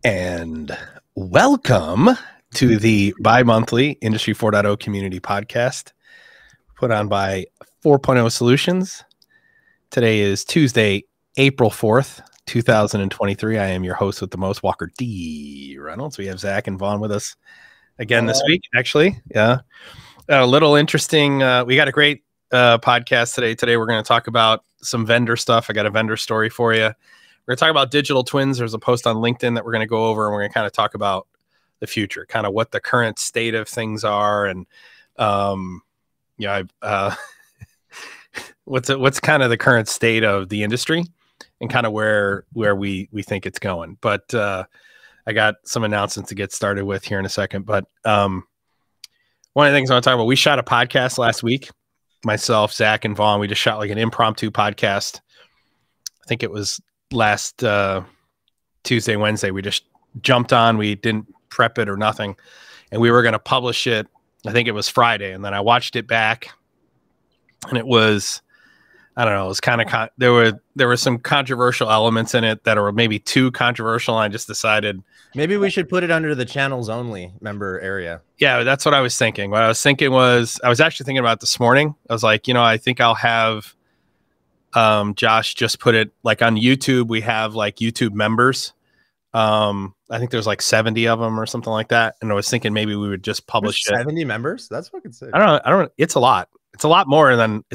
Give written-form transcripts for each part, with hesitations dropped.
And welcome to the bi-monthly Industry 4.0 community podcast put on by 4.0 Solutions. Today is Tuesday, April 4th, 2023. I am your host with the most, Walker D. Reynolds. We have Zach and Vaughn with us again this week, actually. Yeah. A little interesting. We got a great podcast today. Today we're going to talk about some vendor stuff. I got a vendor story for you. We're going to talk about digital twins. There's a post on LinkedIn that we're going to go over, and we're going to kind of talk about the future, kind of what the current state of things are, and what's kind of the current state of the industry, and kind of where we think it's going. But I got some announcements to get started with here in a second. But one of the things I want to talk about, we shot a podcast last week. Myself, Zach, and Vaughn. We just shot like an impromptu podcast. I think it was last Tuesday, Wednesday. We just jumped on. We didn't prep it or nothing, and we were going to publish it. I think it was Friday, and then I watched it back, and it was, I don't know, it was kind of there were some controversial elements in it that are maybe too controversial. And I just decided maybe we should put it under the channels only member area. Yeah, that's what I was thinking. What I was thinking was, I was actually thinking about it this morning. I was like, I think I'll have Josh just put it like on YouTube. We have like YouTube members. I think there's like 70 of them or something like that. And I was thinking maybe we would just publish 70 members. That's fucking sick. I don't know. It's a lot. It's a lot more than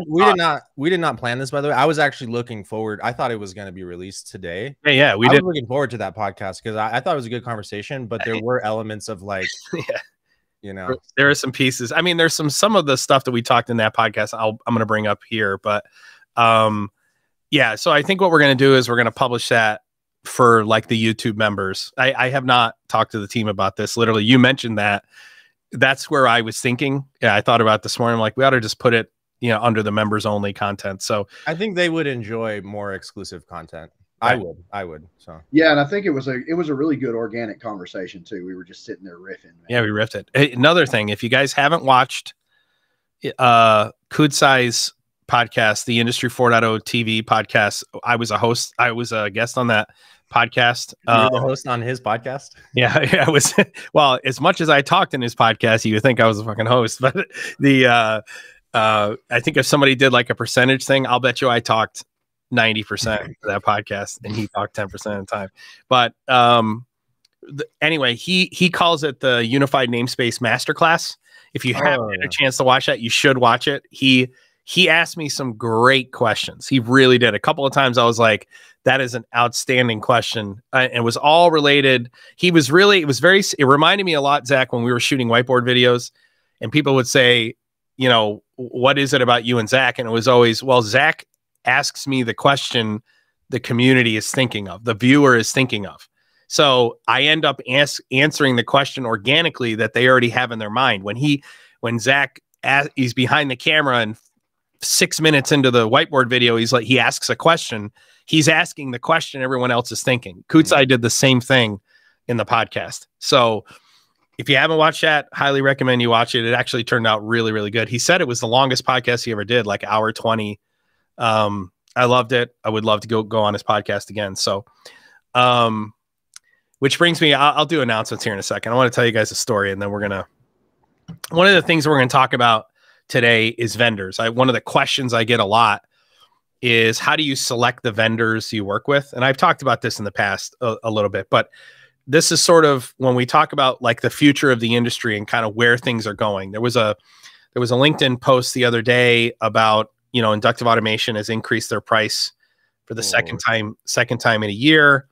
we did not plan this, by the way. I was actually looking forward. I thought it was going to be released today. Yeah. I was looking forward to that podcast because I thought it was a good conversation, but there were elements of like, there are some pieces. I mean, there's some of the stuff that we talked in that podcast I'm going to bring up here, but yeah. So I think what we're going to do is we're going to publish that for like the YouTube members. I have not talked to the team about this. Literally, you mentioned that. That's where I was thinking. Yeah, I thought about it this morning. I'm like, we ought to just put it, under the members only content. So I think they would enjoy more exclusive content. Right. I would. So yeah, and I think it was a really good organic conversation too. We were just sitting there riffing. Man. Yeah, we riffed it. Hey, another thing, if you guys haven't watched Kudsai's podcast, the Industry 4.0 TV podcast, I was a host. I was a guest on that podcast. You were the host on his podcast? Yeah, I was. Well, as much as I talked in his podcast, you would think I was a fucking host. But I think if somebody did like a percentage thing, I'll bet you I talked 90% of that podcast, and he talked 10% of the time. But anyway, he calls it the Unified Namespace Masterclass. If you haven't had a chance to watch that, you should watch it. He asked me some great questions. He really did. A couple of times I was like, that is an outstanding question. And it was all related. It reminded me a lot, Zach, when we were shooting whiteboard videos and people would say, what is it about you and Zach? And it was always, well, Zach asks me the question the community is thinking of, the viewer is thinking of. So I end up answering the question organically that they already have in their mind. When Zach he's behind the camera and 6 minutes into the whiteboard video, he asks a question. He's asking the question everyone else is thinking. Kudsai did the same thing in the podcast. So if you haven't watched that, highly recommend you watch it. It actually turned out really, really good. He said it was the longest podcast he ever did, like hour 20. I loved it. I would love to go on his podcast again. So, which brings me, I'll do announcements here in a second. I want to tell you guys a story, and then one of the things we're going to talk about today is vendors. One of the questions I get a lot is, how do you select the vendors you work with? And I've talked about this in the past a little bit, but this is sort of when we talk about like the future of the industry and kind of where things are going. There was a LinkedIn post the other day about, inductive automation has increased their price for the second time in a year.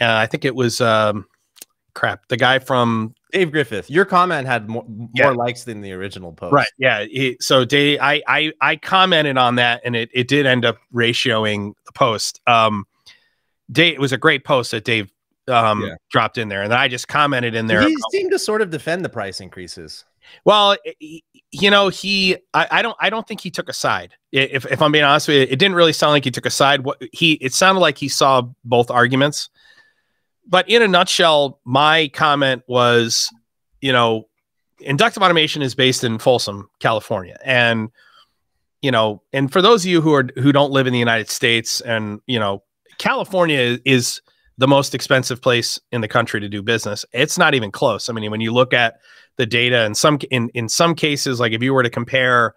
I think it was the guy from Dave Griffith. Your comment had more likes than the original post. Right. Yeah. So Dave, I commented on that, and it did end up ratioing the post. Dave, it was a great post that Dave dropped in there, and I just commented in there. He seemed to sort of defend the price increases. Well, I don't think he took a side. If I'm being honest with you, it didn't really sound like he took a side. It sounded like he saw both arguments. But in a nutshell, my comment was, inductive automation is based in Folsom, California. And, and for those of you who don't live in the United States, and, California is the most expensive place in the country to do business. It's not even close. I mean, when you look at the data, and in some cases, like if you were to compare,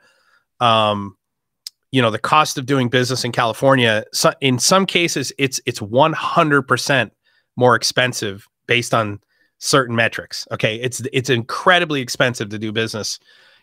you know, the cost of doing business in California, so in some cases, it's 100% more expensive based on certain metrics. Okay, it's incredibly expensive to do business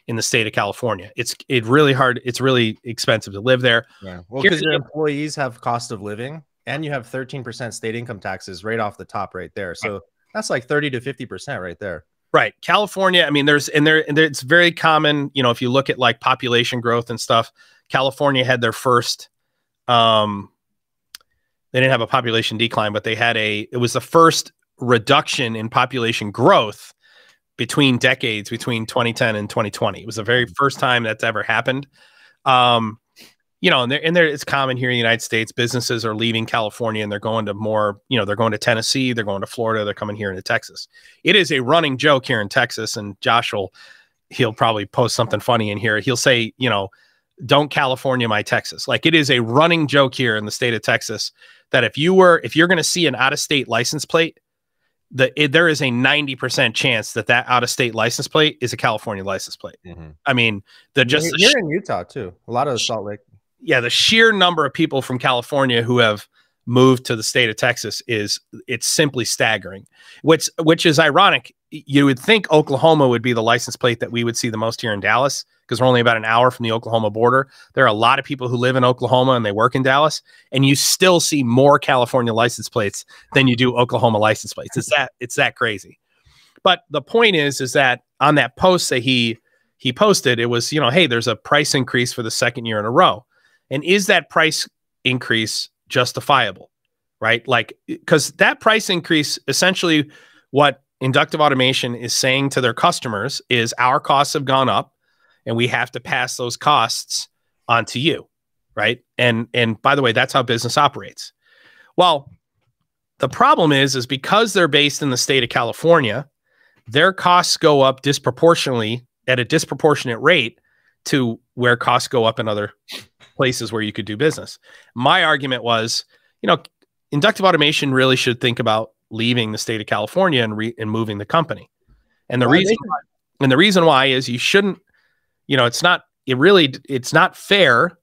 in the state of California. It's really expensive to live there. Yeah, well, because your employees have cost of living, and you have 13% state income taxes right off the top, right there. So that's like 30 to 50% right there. Right. California, I mean, it's very common, you know, if you look at like population growth and stuff, California had their first, they didn't have a population decline, but it was the first reduction in population growth between decades, between 2010 and 2020. It was the very first time that's ever happened. You know, and it's common here in the United States, businesses are leaving California and they're going to more, you know, they're going to Tennessee, they're going to Florida, they're coming here into Texas. It is a running joke here in Texas, and Josh he'll probably post something funny in here. He'll say, you know, don't California my Texas. Like, it is a running joke here in the state of Texas that if you're going to see an out-of-state license plate, there is a 90% chance that out-of-state license plate is a California license plate. Mm-hmm. I mean, you're in Utah too. A lot of the Salt Lake. Yeah, the sheer number of people from California who have moved to the state of Texas it's simply staggering. Which is ironic. You would think Oklahoma would be the license plate that we would see the most here in Dallas, because we're only about an hour from the Oklahoma border. There are a lot of people who live in Oklahoma and they work in Dallas, and you still see more California license plates than you do Oklahoma license plates. It's that crazy. But the point is that on that post that he posted, it was, you know, hey, there's a price increase for the second year in a row. And is that price increase justifiable, right? Like, because that price increase, essentially what Inductive Automation is saying to their customers is our costs have gone up and we have to pass those costs on to you, right? And by the way, that's how business operates. Well, the problem is because they're based in the state of California, their costs go up disproportionately at a disproportionate rate to where costs go up in other places where you could do business. My argument was, you know, Inductive Automation really should think about leaving the state of California and moving the company. And the reason why is you shouldn't, you know, it's not fair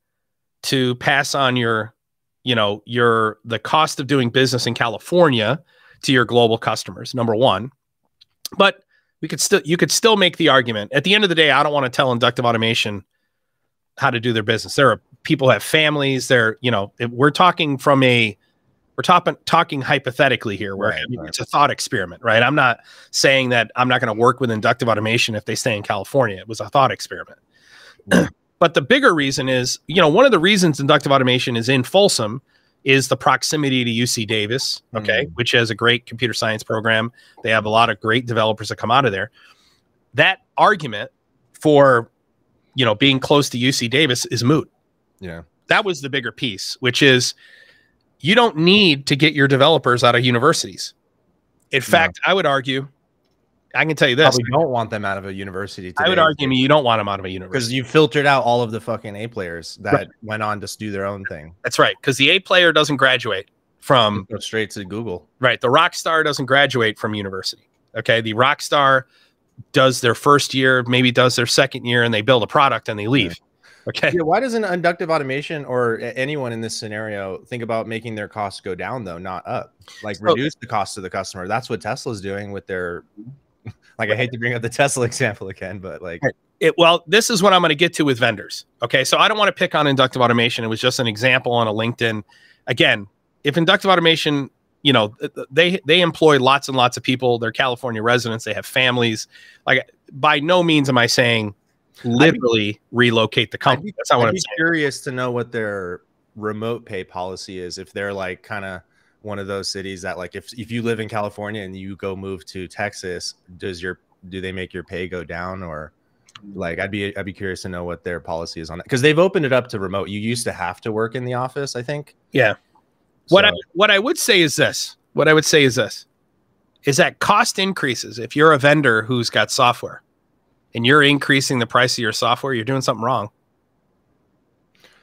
to pass on the cost of doing business in California to your global customers, number one. But you could still make the argument. At the end of the day, I don't want to tell Inductive Automation how to do their business. There are people who have families. We're talking hypothetically here, where it's a thought experiment, right? I'm not saying that I'm not going to work with Inductive Automation if they stay in California. It was a thought experiment. Yeah. But the bigger reason is, you know, one of the reasons Inductive Automation is in Folsom is the proximity to UC Davis, okay, which has a great computer science program. They have a lot of great developers that come out of there. That argument for, you know, being close to UC Davis is moot. Yeah. That was the bigger piece, which is you don't need to get your developers out of universities. In fact, I would argue, I can tell you this. We don't want them out of a university today. I would argue you don't want them out of a university. Because you filtered out all of the fucking A players that went on to do their own thing. That's right. Because the A player doesn't graduate from... Go straight to Google. Right. The rock star doesn't graduate from university. Okay. The rock star does their first year, maybe does their second year, and they build a product and they leave. Yeah. Okay. Yeah, why doesn't Inductive Automation or anyone in this scenario think about making their costs go down, though, not up? Like, reduce the cost to the customer. That's what Tesla's doing with their... Like, I hate to bring up the Tesla example again, but like... Well, this is what I'm going to get to with vendors. Okay, so I don't want to pick on Inductive Automation. It was just an example on a LinkedIn. Again, if Inductive Automation, you know, they employ lots and lots of people. They're California residents. They have families. Like, by no means am I saying literally relocate the company. That's not what I'm saying. I'd be curious to know what their remote pay policy is. If they're like kind of one of those cities that, like, if you live in California and you go move to Texas, do they make your pay go down? Or like, I'd be curious to know what their policy is on it, because they've opened it up to remote. You used to have to work in the office, I think. Yeah. So, what I would say is this. Is that cost increases. If you're a vendor who's got software and you're increasing the price of your software, you're doing something wrong.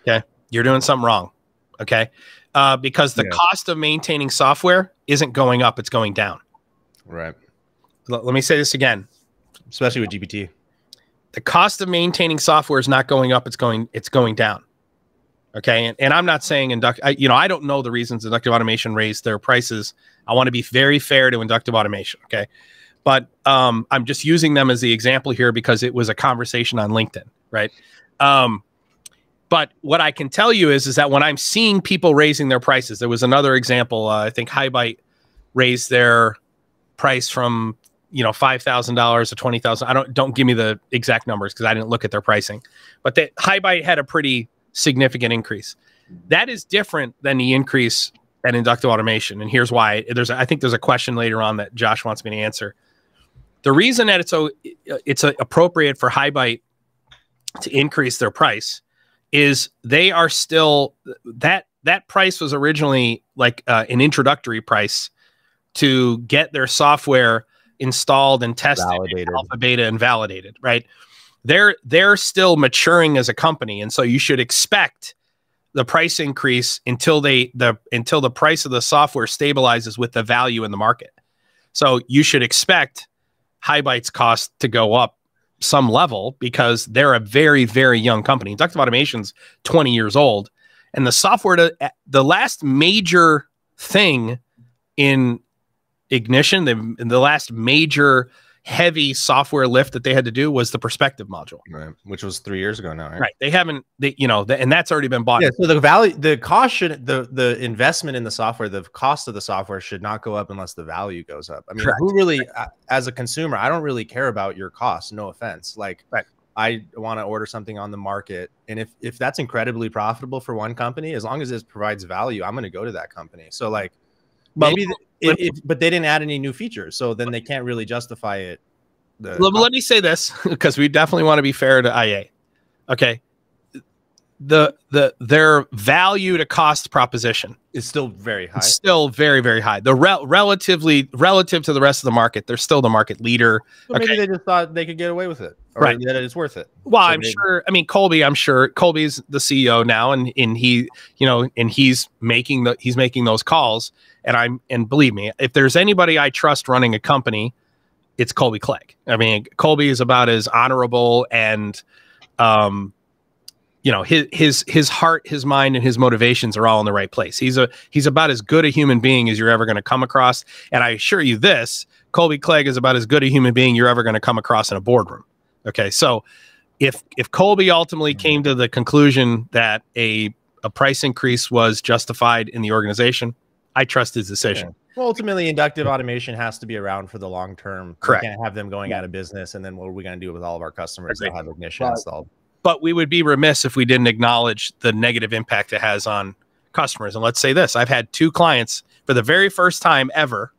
Okay. You're doing something wrong. Okay. Because the cost of maintaining software isn't going up, it's going down. Right. Let me say this again. Especially with GPT. The cost of maintaining software is not going up, it's going down. Okay. And I'm not saying I don't know the reasons inductive automation raised their prices. I want to be very fair to inductive automation. Okay. But I'm just using them as the example here because it was a conversation on LinkedIn. Right. But what I can tell you is that when I'm seeing people raising their prices, there was another example. I think HighBite raised their price from $5,000 to $20,000. Don't give me the exact numbers because I didn't look at their pricing. But that HighBite had a pretty significant increase. That is different than the increase at inductive automation, and here's why. I think there's a question later on that Josh wants me to answer. The reason that it's appropriate for HighBite to increase their price is they are still that price was originally like an introductory price to get their software installed and tested, alpha, beta, and validated. Right? They're still maturing as a company, and so you should expect the price increase until the price of the software stabilizes with the value in the market. So you should expect HighBite's cost to go up some level because they're a very, very young company. Inductive automation's 20 years old, and the software, the last major thing in Ignition, the last major heavy software lift that they had to do was the perspective module, right? Which was 3 years ago now, right? Right. They haven't, and that's already been bought. Yeah. So the investment in the software, the cost of the software should not go up unless the value goes up. I mean, Correct. Who really, as a consumer, I don't really care about your cost. No offense. Like, right. I want to order something on the market, and if that's incredibly profitable for one company, as long as it provides value, I'm going to go to that company. So like, maybe. But they didn't add any new features, so then they can't really justify it. Let me say this because we definitely want to be fair to IA. Okay, their value to cost proposition is still very high. It's still very, very high. The relative to the rest of the market, they're still the market leader. So maybe they just thought they could get away with it, or right? That it's worth it. Well, I'm sure. I mean, Colby. I'm sure Colby's the CEO now, and he, and he's making those calls. And believe me, if there's anybody I trust running a company, it's Colby Clegg. I mean, Colby is about as honorable and, his heart, his mind, and his motivations are all in the right place. He's about as good a human being as you're ever going to come across. And I assure you this, Colby Clegg is about as good a human being you're ever going to come across in a boardroom. Okay. So if Colby ultimately came to the conclusion that a price increase was justified in the organization, I trust his decision. Yeah. Well, ultimately, inductive automation has to be around for the long term. Correct. We can't have them going out of business, and then what are we going to do with all of our customers that have Ignition installed? But we would be remiss if we didn't acknowledge the negative impact it has on customers. And let's say this: I've had 2 clients for the very first time ever.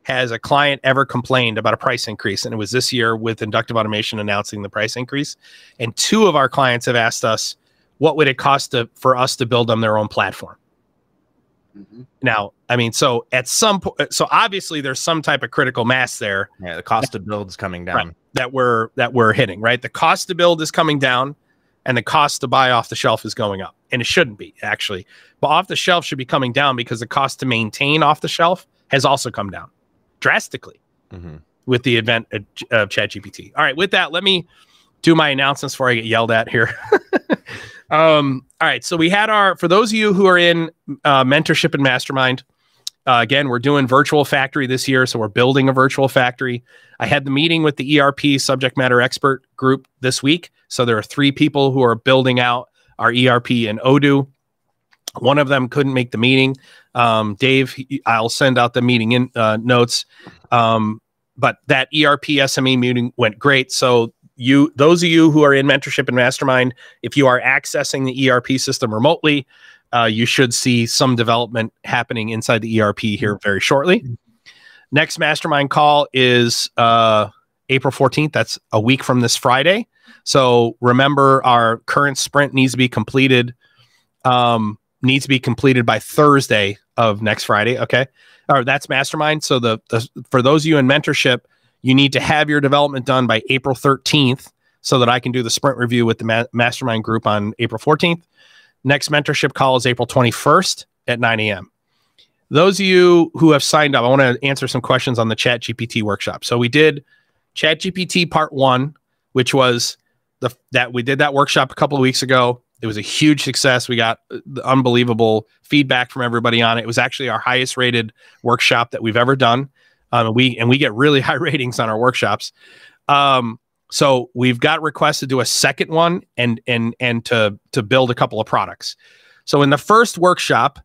Has a client ever complained about a price increase? And it was this year with inductive automation announcing the price increase. And 2 of our clients have asked us, what would it cost for us to build them their own platform? Mm-hmm. Now, I mean, so at some point, so obviously there's some type of critical mass there. Yeah, the cost to build is coming down. Right, that we're hitting, right? The cost to build is coming down, and the cost to buy off the shelf is going up. And it shouldn't be, actually. But off the shelf should be coming down because the cost to maintain off the shelf has also come down drastically with the advent of ChatGPT. All right, with that, let me do my announcements before I get yelled at here. All right. So we had for those of you who are in mentorship and mastermind, again, we're doing virtual factory this year. So we're building a virtual factory. I had the meeting with the ERP subject matter expert group this week. So there are 3 people who are building out our ERP and Odoo. One of them couldn't make the meeting. Dave, I'll send out the meeting in notes. But that ERP SME meeting went great. So those of you who are in mentorship and mastermind, if you are accessing the ERP system remotely, you should see some development happening inside the ERP here very shortly. Next mastermind call is April 14th. That's a week from this Friday. So remember, our current sprint needs to be completed. Needs to be completed by Thursday of next Friday. Okay. Or that's mastermind. So for those of you in mentorship, you need to have your development done by April 13th so that I can do the sprint review with the mastermind group on April 14th. Next mentorship call is April 21st at 9 a.m. those of you who have signed up, I want to answer some questions on the ChatGPT workshop. So we did ChatGPT part 1, which was we did that workshop a couple of weeks ago. It was a huge success. We got unbelievable feedback from everybody on it. It was actually our highest rated workshop that we've ever done. We get really high ratings on our workshops. So we've got requests to do a second one and to build a couple of products. So in the first workshop,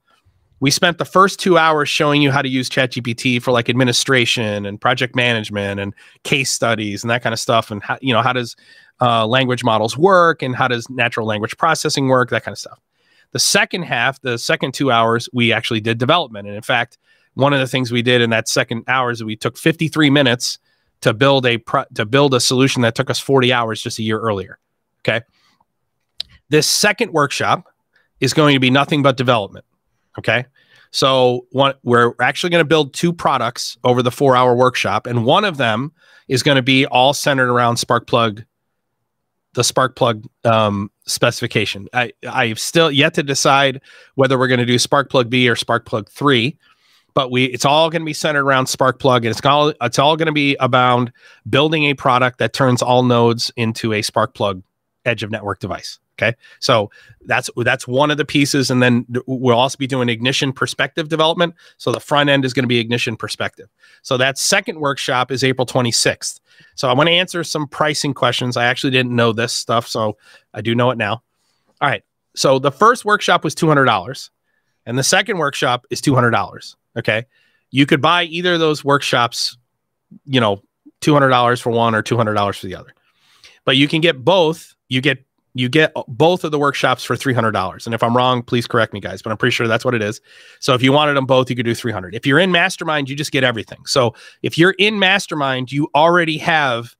we spent the first 2 hours showing you how to use ChatGPT for like administration and project management and case studies and that kind of stuff. And how does language models work and how does natural language processing work, that kind of stuff. The second half, the second 2 hours, we actually did development. And in fact, one of the things we did in that second hour is we took 53 minutes to build a solution that took us 40 hours just a year earlier. Okay. This second workshop is going to be nothing but development. Okay. So we're actually going to build 2 products over the 4-hour workshop. And one of them is going to be all centered around the Sparkplug specification. I've still yet to decide whether we're going to do Sparkplug B or Sparkplug 3, but it's all going to be centered around Sparkplug, and it's all going to be about building a product that turns all nodes into a Sparkplug edge of network device. Okay, so that's one of the pieces, and then we'll also be doing ignition perspective development. So the front end is going to be ignition perspective. So that second workshop is April 26th. So I want to answer some pricing questions. I actually didn't know this stuff, so I do know it now. All right, so the first workshop was $200, and the second workshop is $200. Okay, you could buy either of those workshops, $200 for one or $200 for the other, but you can get both. You get both of the workshops for $300. And if I'm wrong, please correct me, guys, but I'm pretty sure that's what it is. So if you wanted them both, you could do $300. If you're in Mastermind, you just get everything. So if you're in Mastermind, you already have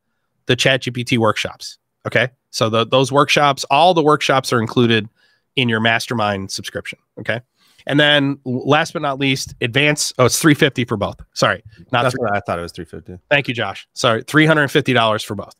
the ChatGPT workshops. Okay. So those workshops, all the workshops are included in your Mastermind subscription. Okay. And then last but not least, advanced. Oh, it's $350 for both. Sorry. That's what I thought it was $350. Thank you, Josh. Sorry. $350 for both.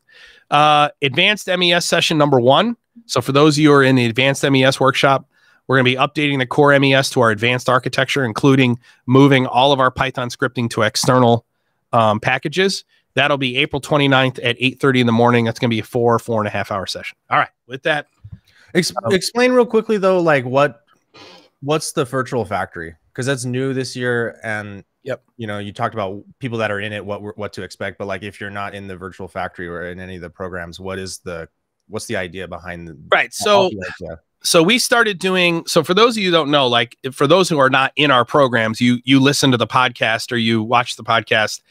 Advanced MES session number 1. So for those of you who are in the advanced MES workshop, we're going to be updating the core MES to our advanced architecture, including moving all of our Python scripting to external packages. That'll be April 29th at 8:30 in the morning. That's going to be a 4.5 hour session. All right. With that, explain real quickly though, like what's the virtual factory? Because that's new this year, and yep, you talked about people that are in it, what to expect. But like, if you're not in the virtual factory or in any of the programs, what's the idea behind the right? So we started doing. So for those of you who don't know, like for those who are not in our programs, you listen to the podcast or you watch the podcast,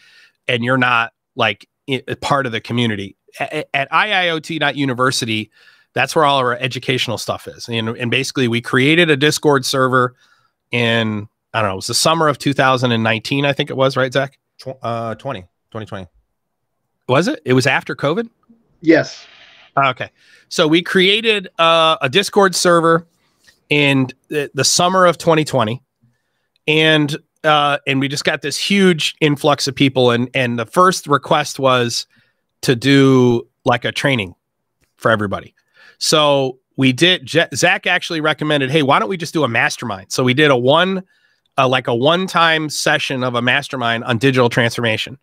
and you're not like part of the community at IIoT.university. That's where all of our educational stuff is. And basically we created a Discord server in, I don't know, it was the summer of 2019, I think it was, right, Zach? 2020. Was it? It was after COVID? Yes. Okay. So we created a Discord server in the summer of 2020. And we just got this huge influx of people. And the first request was to do like a training for everybody. So we did. Zach actually recommended, hey, why don't we just do a mastermind? So we did a one-time session of a mastermind on digital transformation,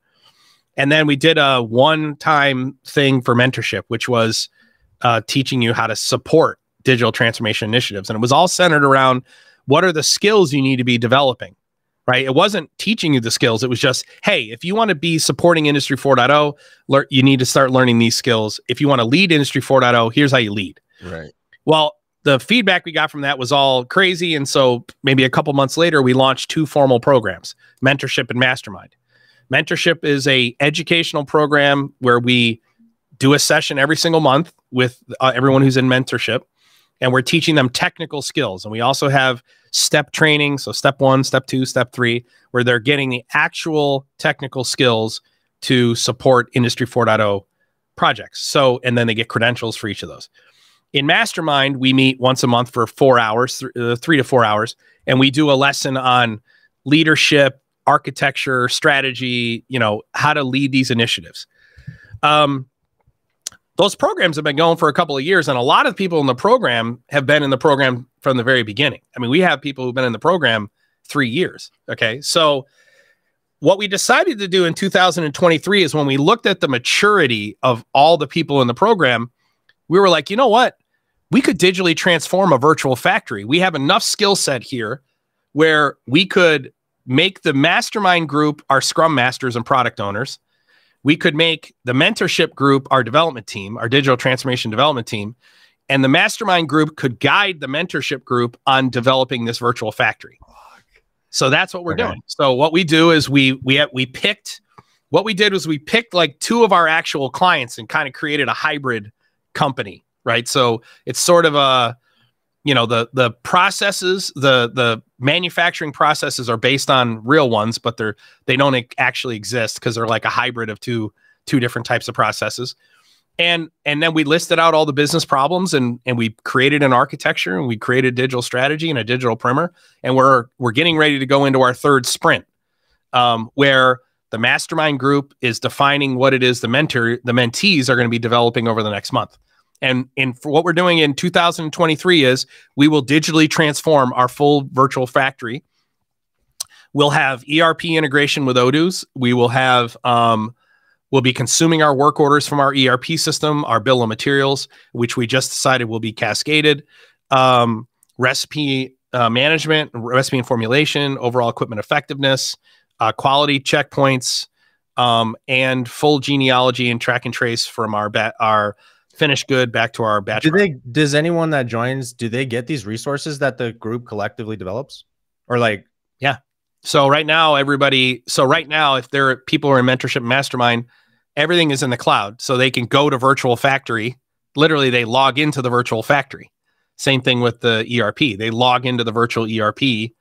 and then we did a one-time thing for mentorship, which was teaching you how to support digital transformation initiatives, and it was all centered around what are the skills you need to be developing. Right? It wasn't teaching you the skills. It was just, hey, if you want to be supporting Industry 4.0, you need to start learning these skills. If you want to lead Industry 4.0, here's how you lead. Right. Well, the feedback we got from that was all crazy. And so maybe a couple months later, we launched 2 formal programs, Mentorship and Mastermind. Mentorship is a educational program where we do a session every single month with everyone who's in mentorship, and we're teaching them technical skills. And we also have step training. So step 1, step 2, step 3, where they're getting the actual technical skills to support Industry 4.0 projects. So, and then they get credentials for each of those. In Mastermind, we meet once a month for 4 hours, 3 to 4 hours, and we do a lesson on leadership, architecture, strategy, how to lead these initiatives. Those programs have been going for a couple of years, and a lot of people in the program have been in the program from the very beginning. I mean, we have people who've been in the program 3 years. Okay. So what we decided to do in 2023 is when we looked at the maturity of all the people in the program, we were like, you know what? We could digitally transform a virtual factory. We have enough skill set here where we could make the mastermind group our scrum masters and product owners. We could make the mentorship group our development team, our digital transformation development team. And the mastermind group could guide the mentorship group on developing this virtual factory. So that's what we're doing. So what we do is we picked like 2 of our actual clients and kind of created a hybrid company, right? So it's sort of a, you know, the processes, the manufacturing processes are based on real ones, but they don't actually exist because they're like a hybrid of two different types of processes. And then we listed out all the business problems and we created an architecture and we created digital strategy and a digital primer. And we're getting ready to go into our 3rd sprint, where the mastermind group is defining what it is the mentees are going to be developing over the next month. And for what we're doing in 2023 is we will digitally transform our full virtual factory. We'll have ERP integration with Odoo's. We will have, we'll be consuming our work orders from our ERP system, our bill of materials, which we just decided will be cascaded, recipe management, recipe and formulation, overall equipment effectiveness, quality checkpoints, and full genealogy and track and trace from our finished good back to our batch. Does anyone that joins, do they get these resources that the group collectively develops? Or like, yeah. So right now, if there are people who are in mentorship mastermind, everything is in the cloud. So they can go to virtual factory. Literally, they log into the virtual factory. Same thing with the ERP. They log into the virtual ERP.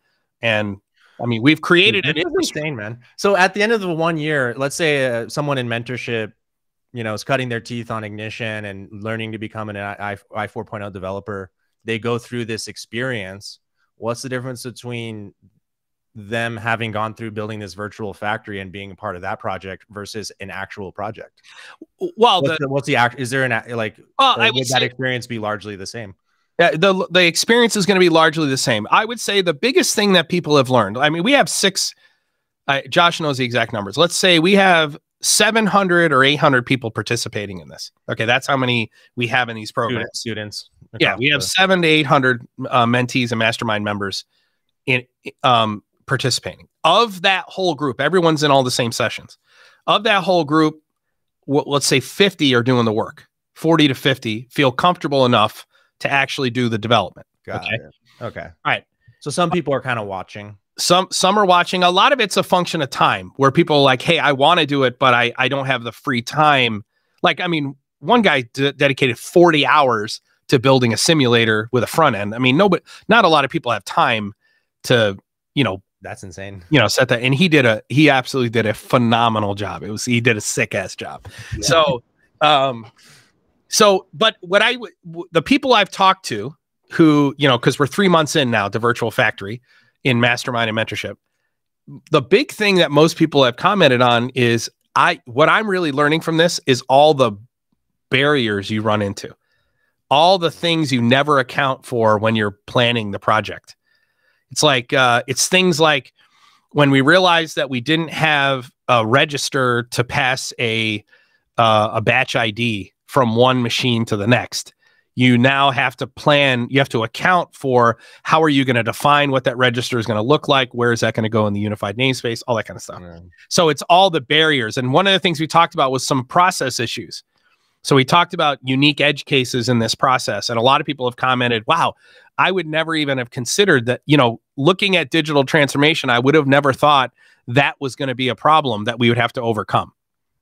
And I mean, we've created an insane, man. So at the end of the 1 year, let's say someone in mentorship, you know, is cutting their teeth on Ignition and learning to become an I 4.0 developer. They go through this experience. What's the difference between them having gone through building this virtual factory and being a part of that project versus an actual project? Well, is there an like? Would that experience be largely the same? The experience is going to be largely the same. I would say the biggest thing that people have learned. I mean, we have 6. Josh knows the exact numbers. Let's say we have 700 or 800 people participating in this. Okay, that's how many we have in these programs. Students. Yeah, we have 700 to 800 mentees and mastermind members in participating. Of that whole group, everyone's in all the same sessions. Of that whole group, let's say 50 are doing the work. 40 to 50 feel comfortable enough to actually do the development. Okay. All right. So some people are kind of watching. Some are watching. A lot of it's a function of time where people are like, hey, I want to do it, but I don't have the free time. Like, I mean, one guy dedicated 40 hours to building a simulator with a front end. I mean, not a lot of people have time to, you know, that's insane. You know, set that. And he absolutely did a phenomenal job. He did a sick ass job. Yeah. But the people I've talked to who, you know, cause we're 3 months in now to virtual factory in mastermind and mentorship. The big thing that most people have commented on is what I'm really learning from this is all the barriers you run into, all the things you never account for when you're planning the project. It's like, it's things like when we realized that we didn't have a register to pass a batch ID from one machine to the next. You now have to plan, you have to account for how are you going to define what that register is going to look like? Where is that going to go in the unified namespace? All that kind of stuff. Yeah. So it's all the barriers. And one of the things we talked about was some process issues. So we talked about unique edge cases in this process. And a lot of people have commented, wow, I would never even have considered that, you know, looking at digital transformation, I would have never thought that was going to be a problem that we would have to overcome.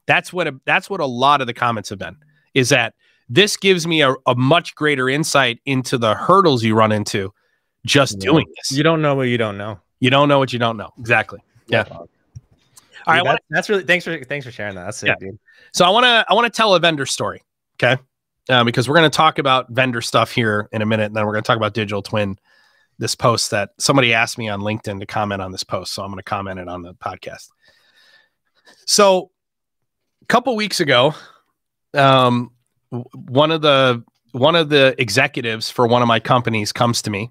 That's what a lot of the comments have been, is that this gives me a much greater insight into the hurdles you run into just doing this. You don't know what you don't know. You don't know what you don't know. Exactly. Yeah. All right. That's really, thanks for sharing that. That's sick, dude. So I want to tell a vendor story. Okay. Because we're going to talk about vendor stuff here in a minute. And then we're going to talk about digital twin, this post that somebody asked me on LinkedIn to comment on this post. So I'm going to comment it on the podcast. So a couple weeks ago, one of the executives for one of my companies comes to me,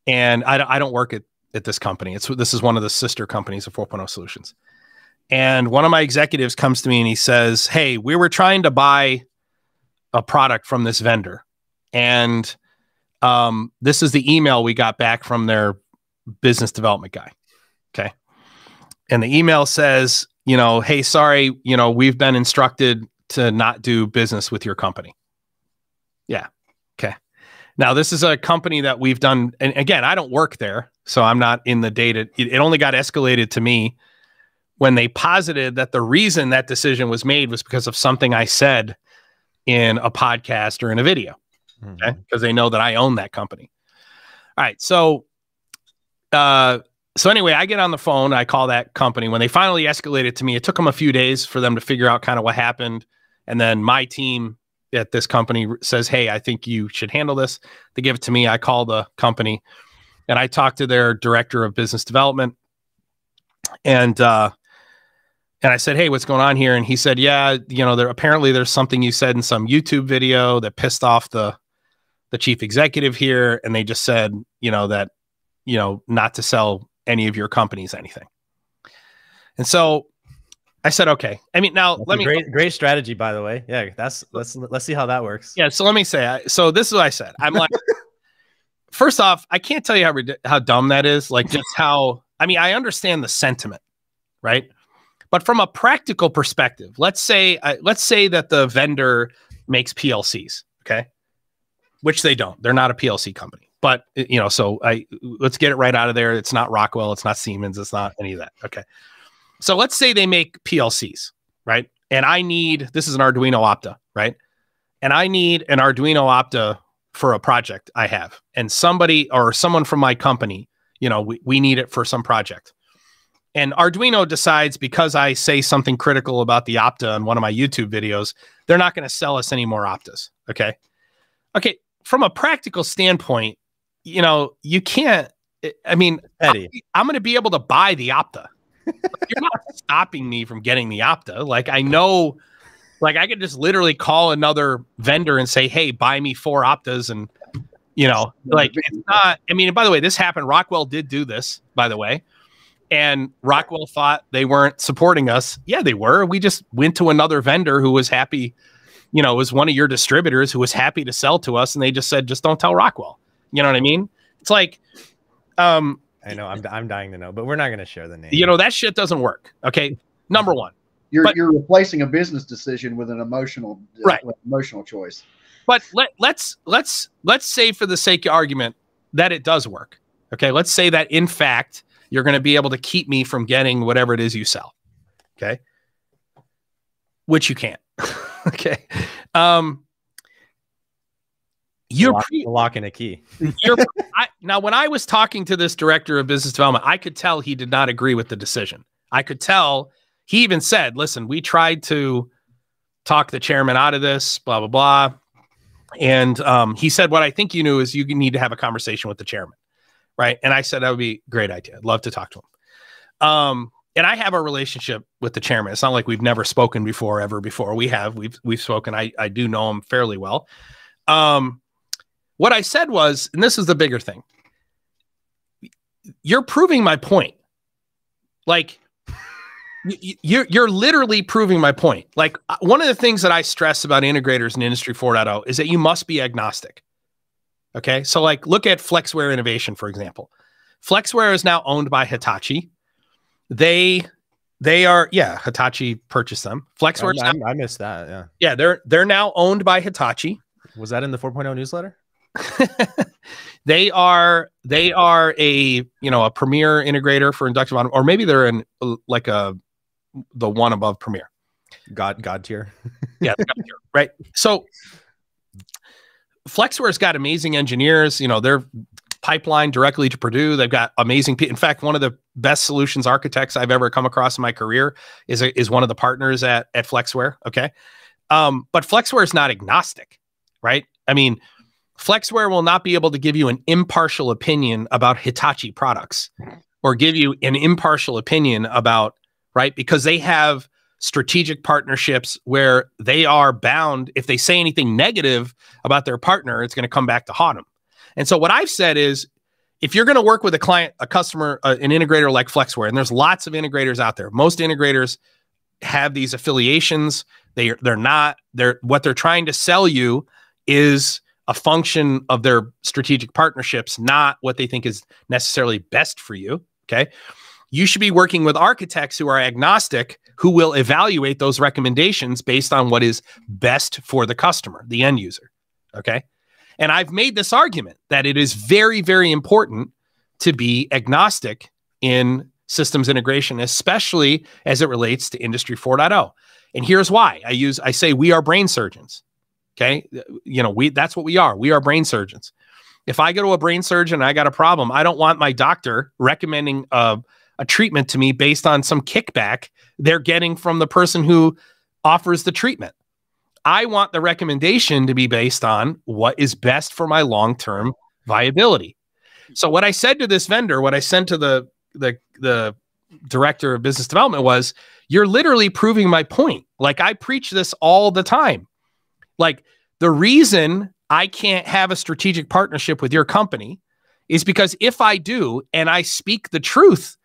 and I don't work at at this company. This is one of the sister companies of 4.0 Solutions. And one of my executives comes to me and he says, hey, we were trying to buy a product from this vendor. And this is the email we got back from their business development guy. Okay. And the email says, hey, sorry, we've been instructed to not do business with your company. Yeah. Okay. Now, this is a company that we've done. And again, I don't work there, so I'm not in the data. It only got escalated to me when they posited that the reason that decision was made was because of something I said in a podcast or in a video. Okay. Because they know that I own that company. All right. So anyway, I get on the phone, I call that company. When they finally escalated to me, it took them a few days for them to figure out kind of what happened. And then my team at this company says, hey, I think you should handle this. They give it to me. I call the company and I talk to their director of business development. And I said, hey, what's going on here? And he said, yeah, apparently there's something you said in some YouTube video that pissed off the chief executive here. And they just said, that, not to sell any of your companies anything. And so I said, okay. I mean, now that's great strategy, by the way. Yeah, let's see how that works. Yeah. So let me say, so this is what I said. I'm like, first off, I can't tell you how dumb that is. Like just how, I understand the sentiment, right? But from a practical perspective, let's say that the vendor makes PLCs, okay? Which they don't. They're not a PLC company. But, so let's get it right out of there. It's not Rockwell. It's not Siemens. It's not any of that. Okay. So let's say they make PLCs, right? And this is an Arduino Opta, right? And I need an Arduino Opta for a project I have. And someone from my company, we need it for some project. And Arduino decides, because I say something critical about the Opta in one of my YouTube videos, they're not going to sell us any more Optas. Okay. Okay. From a practical standpoint, you can't, Eddie, I'm going to be able to buy the Opta. You're not stopping me from getting the Opta. Like, I know, like, I could just literally call another vendor and say, hey, buy me 4 Optas. And, like, it's not, and by the way, this happened. Rockwell did do this, by the way. And Rockwell thought they weren't supporting us. Yeah, they were. We just went to another vendor who was happy, was one of your distributors who was happy to sell to us. And they just said, just don't tell Rockwell. You know what I mean? It's like, I know I'm dying to know, but we're not going to share the name. That shit doesn't work. Okay. Number one, you're replacing a business decision with an emotional choice. But let's say, for the sake of argument, that it does work. Okay. Let's say that in fact, you're going to be able to keep me from getting whatever it is you sell. Okay. Which you can't. Okay. You're lock and a key. Now, when I was talking to this director of business development, I could tell he did not agree with the decision. I could tell he even said, listen, we tried to talk the chairman out of this, blah, blah, blah. And he said, what I think you knew is you need to have a conversation with the chairman. Right. And I said, that would be a great idea. I'd love to talk to him. And I have a relationship with the chairman. It's not like we've never spoken before. We've spoken. I do know him fairly well. What I said was, and this is the bigger thing, you're proving my point. Like, you're literally proving my point. Like, one of the things that I stress about integrators in Industry 4.0 is that you must be agnostic. Okay. So, like, look at Flexware Innovation, for example. Flexware is now owned by Hitachi. They are, Hitachi purchased them. Flexware. I missed that. Yeah. Yeah. They're now owned by Hitachi. Was that in the 4.0 newsletter? They are a premier integrator for inductive automation, or maybe they're in the one above premier. God tier. Yeah, the God tier, right? So Flexware's got amazing engineers. They're pipeline directly to Purdue. They've got amazing people. In fact, one of the best solutions architects I've ever come across in my career is one of the partners at Flexware. Okay. But Flexware is not agnostic, right? Flexware will not be able to give you an impartial opinion about Hitachi products or give you an impartial opinion about, right? Because they have strategic partnerships where they are bound. If they say anything negative about their partner, it's going to come back to haunt them. And so what I've said is, if you're going to work with a client, a customer, an integrator like Flexware, and there's lots of integrators out there. Most integrators have these affiliations. They're what they're trying to sell you is a function of their strategic partnerships, not what they think is necessarily best for you. Okay. You should be working with architects who are agnostic, who will evaluate those recommendations based on what is best for the customer, the end user. Okay. And I've made this argument that it is very, very important to be agnostic in systems integration, especially as it relates to Industry 4.0. And here's why. I say we are brain surgeons. Okay. That's what we are. We are brain surgeons. If I go to a brain surgeon and I got a problem, I don't want my doctor recommending a treatment to me based on some kickback they're getting from the person who offers the treatment. I want the recommendation to be based on what is best for my long-term viability. So what I said to this vendor, what I sent to the director of business development was, you're literally proving my point. Like, I preach this all the time. Like, the reason I can't have a strategic partnership with your company is because if I do, and I speak the truth,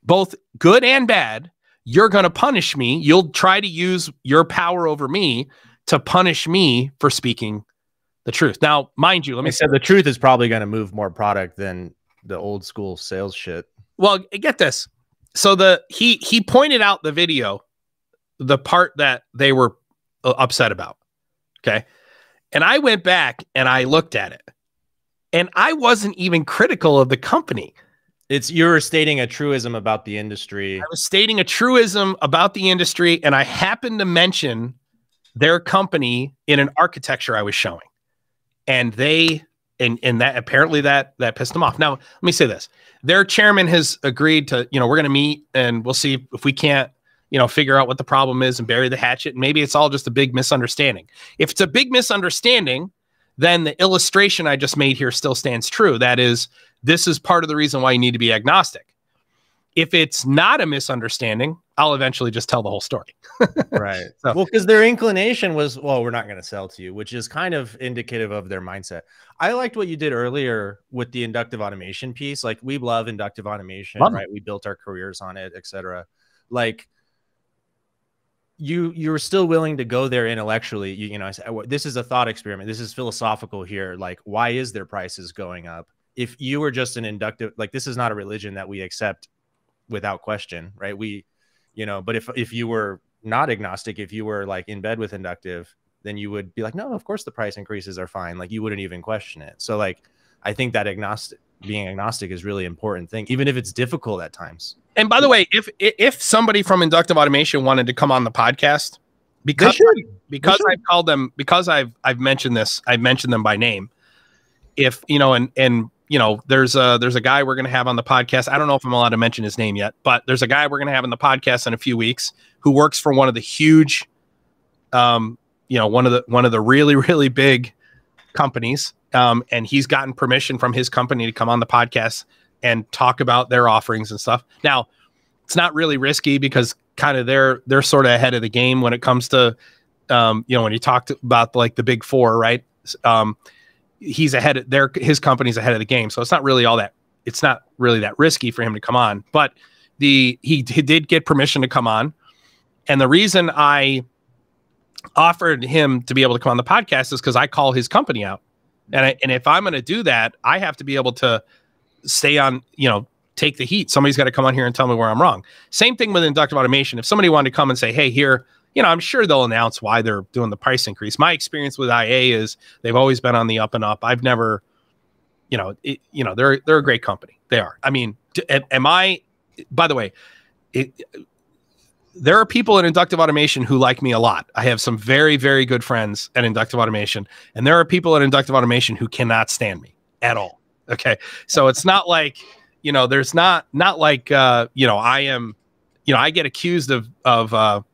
both good and bad, you're going to punish me. You'll try to use your power over me to punish me for speaking the truth. Now, mind you, let me say the truth is probably going to move more product than the old school sales shit. Well, get this. So he pointed out the video, the part that they were upset about. Okay. And I went back and I looked at it, and I wasn't even critical of the company. You were stating a truism about the industry. I was stating a truism about the industry, and I happened to mention their company in an architecture I was showing. And that apparently that pissed them off. Now, let me say this. Their chairman has agreed to, we're going to meet and we'll see if we can't, figure out what the problem is and bury the hatchet. And maybe it's all just a big misunderstanding. If it's a big misunderstanding, then the illustration I just made here still stands true. That is, this is part of the reason why you need to be agnostic. If it's not a misunderstanding, I'll eventually just tell the whole story. Right. So, well, because their inclination was, well, we're not going to sell to you, which is kind of indicative of their mindset. I liked what you did earlier with the inductive automation piece. Like, we love inductive automation, right? We built our careers on it, etc. Like, you're still willing to go there intellectually. This is a thought experiment. This is philosophical here. Like, why is their prices going up? If you were just an inductive, like, this is not a religion that we accept without question, right? But if you were not agnostic, if you were like in bed with inductive, then you would be like, no, of course the price increases are fine. Like, you wouldn't even question it. So like, I think that being agnostic is really important thing, even if it's difficult at times. And by the way, if somebody from inductive automation wanted to come on the podcast, because I've called them, because I've mentioned this, I've mentioned them by name. If there's a guy we're going to have on the podcast. I don't know if I'm allowed to mention his name yet, but there's a guy we're going to have on the podcast in a few weeks who works for one of the huge, one of the really, really big companies. And he's gotten permission from his company to come on the podcast and talk about their offerings and stuff. Now, it's not really risky because kind of they're sort of ahead of the game when it comes to, when you talk about like the big four, right? He's ahead his company's ahead of the game. So it's not really that risky for him to come on, but he did get permission to come on. And the reason I offered him to be able to come on the podcast is because I call his company out. And if I'm going to do that, I have to be able to stay on, take the heat. Somebody's got to come on here and tell me where I'm wrong. Same thing with inductive automation. If somebody wanted to come and say, hey, here, I'm sure they'll announce why they're doing the price increase. My experience with IA is they've always been on the up and up. I've never, they're a great company. They are. I mean, by the way, there are people in inductive automation who like me a lot. I have some very, very good friends at inductive automation, and there are people at inductive automation who cannot stand me at all. Okay. So it's not like, there's not like, I am, I get accused of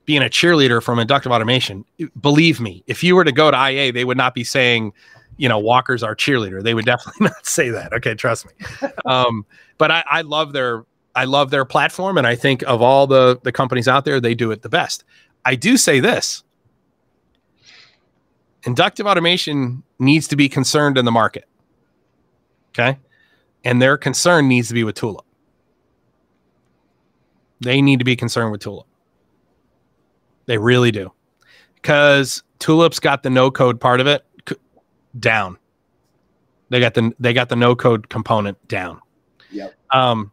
being a cheerleader from inductive automation. Believe me, if you were to go to IA, they would not be saying, Walker's our cheerleader. They would definitely not say that. Okay. Trust me. But I love their platform. And I think of all the companies out there, they do it the best. I do say this: inductive automation needs to be concerned in the market. Okay. and their concern needs to be with Tulip. They need to be concerned with Tulip. They really do, because Tulip's got the no code part of it down. They got the no code component down. Yep. All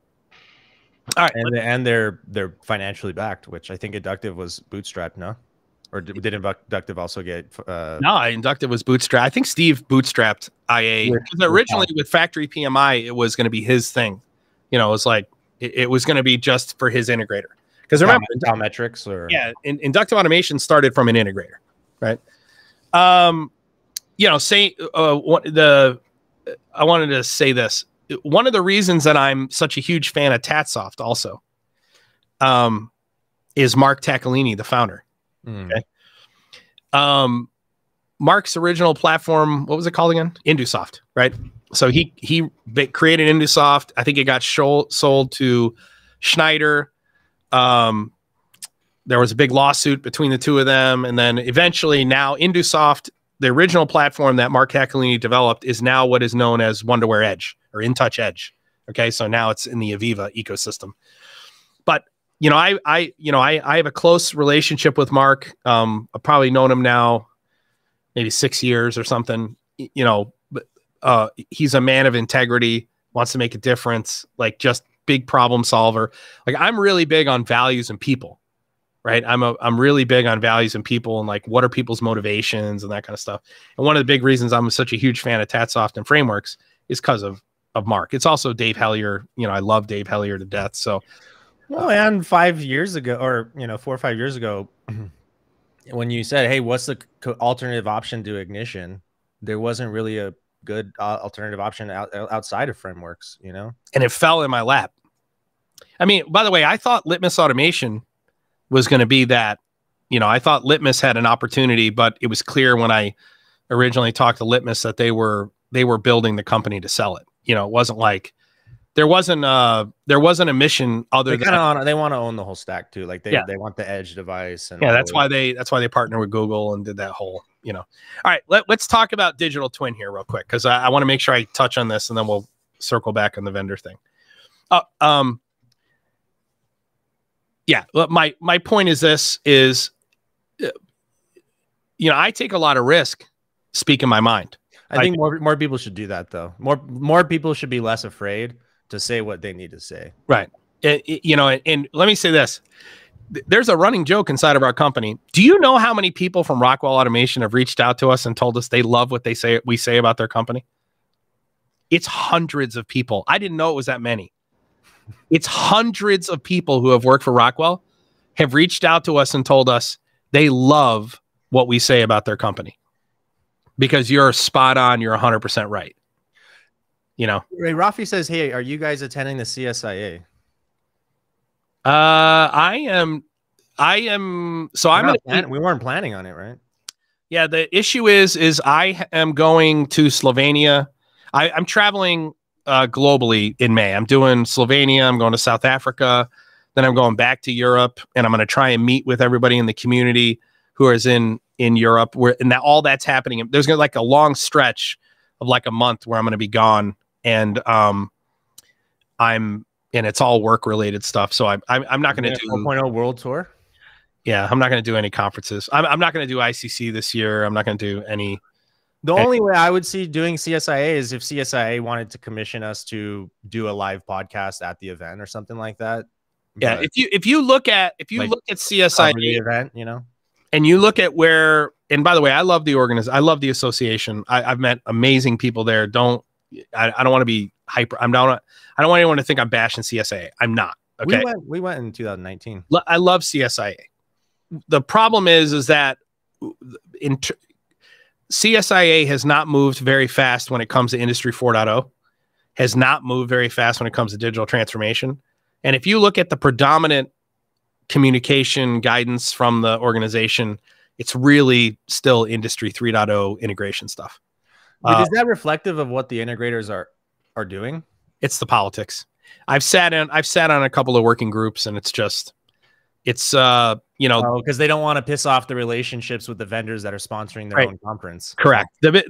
right, and they're financially backed, which I think Inductive was bootstrapped, no? Or did Inductive also get? No, Inductive was bootstrapped. I think Steve bootstrapped IA, because originally with Factory PMI it was going to be his thing. You know, it was like it was going to be just for his integrator. Because remember, metrics or inductive automation started from an integrator, right? You know, I wanted to say this. One of the reasons that I'm such a huge fan of TatSoft also is Mark Taccolini, the founder. Okay. Mark's original platform, what was it called again? Indusoft, right? So he created Indusoft. I think it got sold to Schneider. There was a big lawsuit between the two of them, and then eventually now Indusoft, the original platform that Mark Taccolini developed, is now what is known as Wonderware Edge or InTouch Edge. Okay, so now it's in the Aviva ecosystem. But you know, I have a close relationship with Mark. I've probably known him now maybe 6 years or something. You know, but he's a man of integrity, wants to make a difference, like just big problem solver. Like I'm really big on values and people, right? I'm really big on values and people, and like what are people's motivations and that kind of stuff. And one of the big reasons I'm such a huge fan of TatSoft and frameworks is because of Mark. It's also Dave Hellier. You know, I love Dave Hellier to death. So, well, and 5 years ago, or 4 or 5 years ago, when you said, "Hey, what's the alternative option to Ignition?" there wasn't really a good alternative option outside of frameworks, you know, and it fell in my lap. I mean, by the way, I thought Litmus Automation was going to be that. You know, I thought Litmus had an opportunity, but it was clear when I originally talked to Litmus that they were building the company to sell it. You know, it wasn't like there wasn't a mission other than they want to own the whole stack too. Like they want the edge device, and that's why they partnered with Google and did that whole, you know. All right, let's talk about digital twin here real quick, because I want to make sure I touch on this, and then we'll circle back on the vendor thing. Yeah, my point is this is, you know, I take a lot of risk speaking my mind. I think more people should do that, though. More people should be less afraid to say what they need to say. Right. You know, and let me say this. There's a running joke inside of our company. Do you know how many people from Rockwell Automation have reached out to us and told us they love what we say about their company? It's hundreds of people. I didn't know it was that many. It's hundreds of people who have worked for Rockwell have reached out to us and told us they love what we say about their company. Because you're spot on, you're 100% right. You know, Ray Rafi says, "Hey, are you guys attending the CSIA?" I am. So we weren't planning on it, right? Yeah. The issue is I am going to Slovenia. I'm traveling globally in May. I'm doing Slovenia. I'm going to South Africa. Then I'm going back to Europe, and I'm going to try and meet with everybody in the community who is in Europe, all that's happening. There's gonna like a long stretch of like a month where I'm going to be gone, and it's all work related stuff. So I'm not going to do 4.0 World Tour. Yeah, I'm not going to do any conferences. I'm not going to do ICC this year. I'm not going to do any. The only way I would see doing CSIA is if CSIA wanted to commission us to do a live podcast at the event or something like that. Yeah, but if you look at CSIA the event, you know. And you look at where, and by the way, I love the I love the association. I've met amazing people there. I don't want to be hyper. I don't want anyone to think I'm bashing CSIA. I'm not. Okay. We went in 2019. I love CSIA. The problem is that CSIA has not moved very fast when it comes to Industry 4.0, has not moved very fast when it comes to digital transformation. And if you look at the predominant communication guidance from the organization, it's really still Industry 3.0 integration stuff. Is that reflective of what the integrators are doing? It's the politics. I've sat on a couple of working groups, and it's you know, because they don't want to piss off the relationships with the vendors that are sponsoring their own conference. Correct. The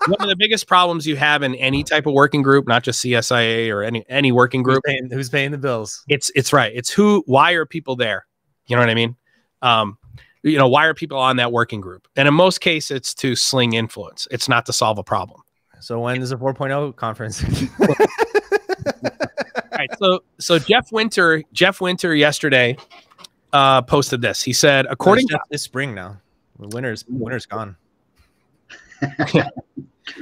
one of the biggest problems you have in any type of working group, not just CSIA or any working group. Who's paying the bills? It's right. It's why are people there? You know what I mean? Why are people on that working group? And in most cases, it's to sling influence. It's not to solve a problem. So when is the 4.0 conference? All right. So Jeff Winter yesterday posted this. He said, according to this spring now, winter's gone.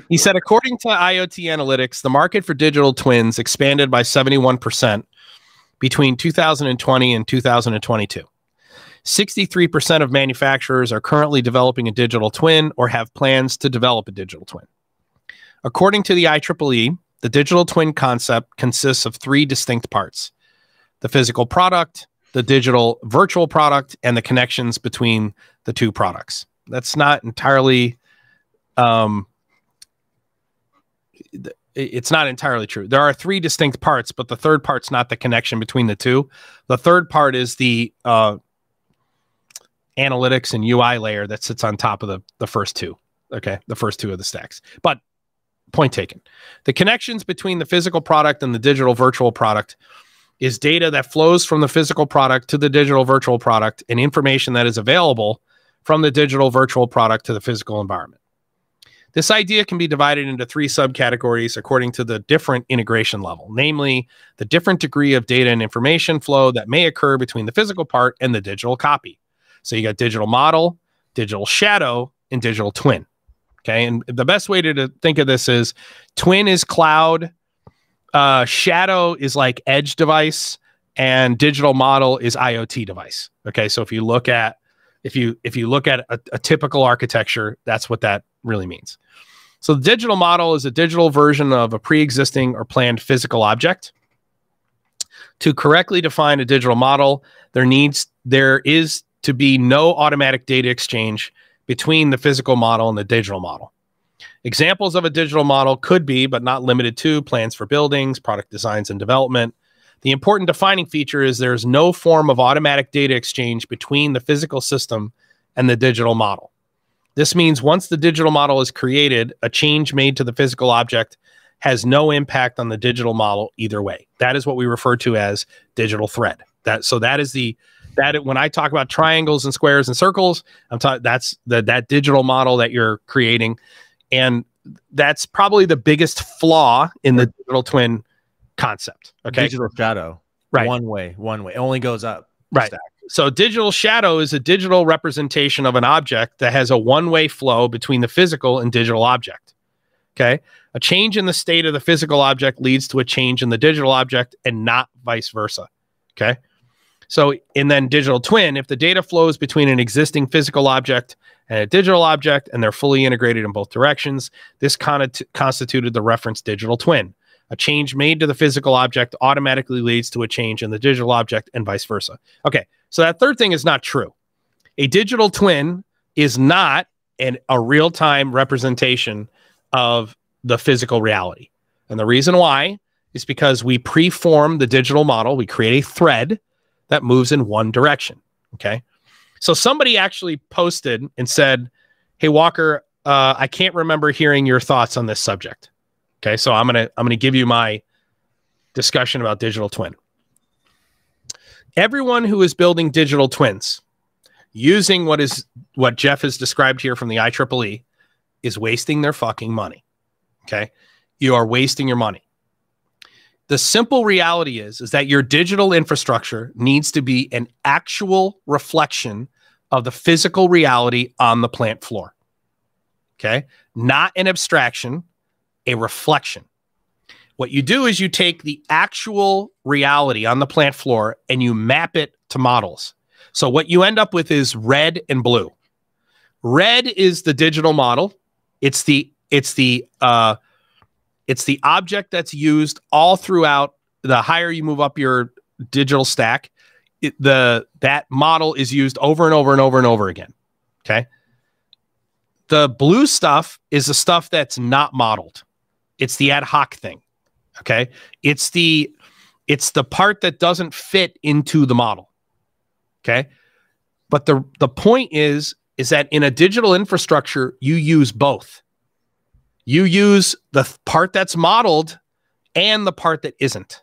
He said, according to IoT analytics, the market for digital twins expanded by 71% between 2020 and 2022. 63% of manufacturers are currently developing a digital twin or have plans to develop a digital twin. According to the IEEE, the digital twin concept consists of three distinct parts: the physical product, the digital virtual product, and the connections between the two products. That's not entirely, it's not entirely true. There are three distinct parts, but the third part's not the connection between the two. The third part is the analytics and UI layer that sits on top of the first two. Okay, the first two of the stacks. But point taken. The connections between the physical product and the digital virtual product is data that flows from the physical product to the digital virtual product and information that is available from the digital virtual product to the physical environment. This idea can be divided into three subcategories according to the different integration level, namely the different degree of data and information flow that may occur between the physical part and the digital copy. So you got digital model, digital shadow, and digital twin. Okay, and the best way to think of this is twin is cloud, shadow is like edge device, and digital model is IoT device. Okay, so if you look at a typical architecture, that's what that really means. So the digital model is a digital version of a pre-existing or planned physical object. To correctly define a digital model, there is to be no automatic data exchange between the physical model and the digital model. Examples of a digital model could be, but not limited to, plans for buildings, product designs and development. The important defining feature is there's no form of automatic data exchange between the physical system and the digital model. This means once the digital model is created, a change made to the physical object has no impact on the digital model either way. That is what we refer to as digital thread. When I talk about triangles and squares and circles, I'm talking that's that digital model that you're creating, and that's probably the biggest flaw in the digital twin concept. Okay, digital shadow, right? One way, it only goes up. Right. Stack. So digital shadow is a digital representation of an object that has a one-way flow between the physical and digital object. Okay, a change in the state of the physical object leads to a change in the digital object, and not vice versa. Okay. So, and then digital twin, if the data flows between an existing physical object and a digital object, and they're fully integrated in both directions, this constituted the reference digital twin. A change made to the physical object automatically leads to a change in the digital object and vice versa. Okay, so that third thing is not true. A digital twin is not a real-time representation of the physical reality. And the reason why is because we preform the digital model. We create a thread that moves in one direction. Okay. So somebody actually posted and said, "Hey, Walker, I can't remember hearing your thoughts on this subject." Okay. So I'm going to give you my discussion about digital twin. Everyone who is building digital twins using what Jeff has described here from the IEEE is wasting their fucking money. Okay. You are wasting your money. The simple reality is that your digital infrastructure needs to be an actual reflection of the physical reality on the plant floor. Okay? Not an abstraction, a reflection. What you do is you take the actual reality on the plant floor and you map it to models. So what you end up with is red and blue. Red is the digital model. It's the object that's used all throughout. The higher you move up your digital stack, that model is used over and over and over and over again. Okay. The blue stuff is the stuff that's not modeled. It's the ad hoc thing. Okay. It's the part that doesn't fit into the model. Okay. But the point is that in a digital infrastructure, you use both. You use the part that's modeled and the part that isn't.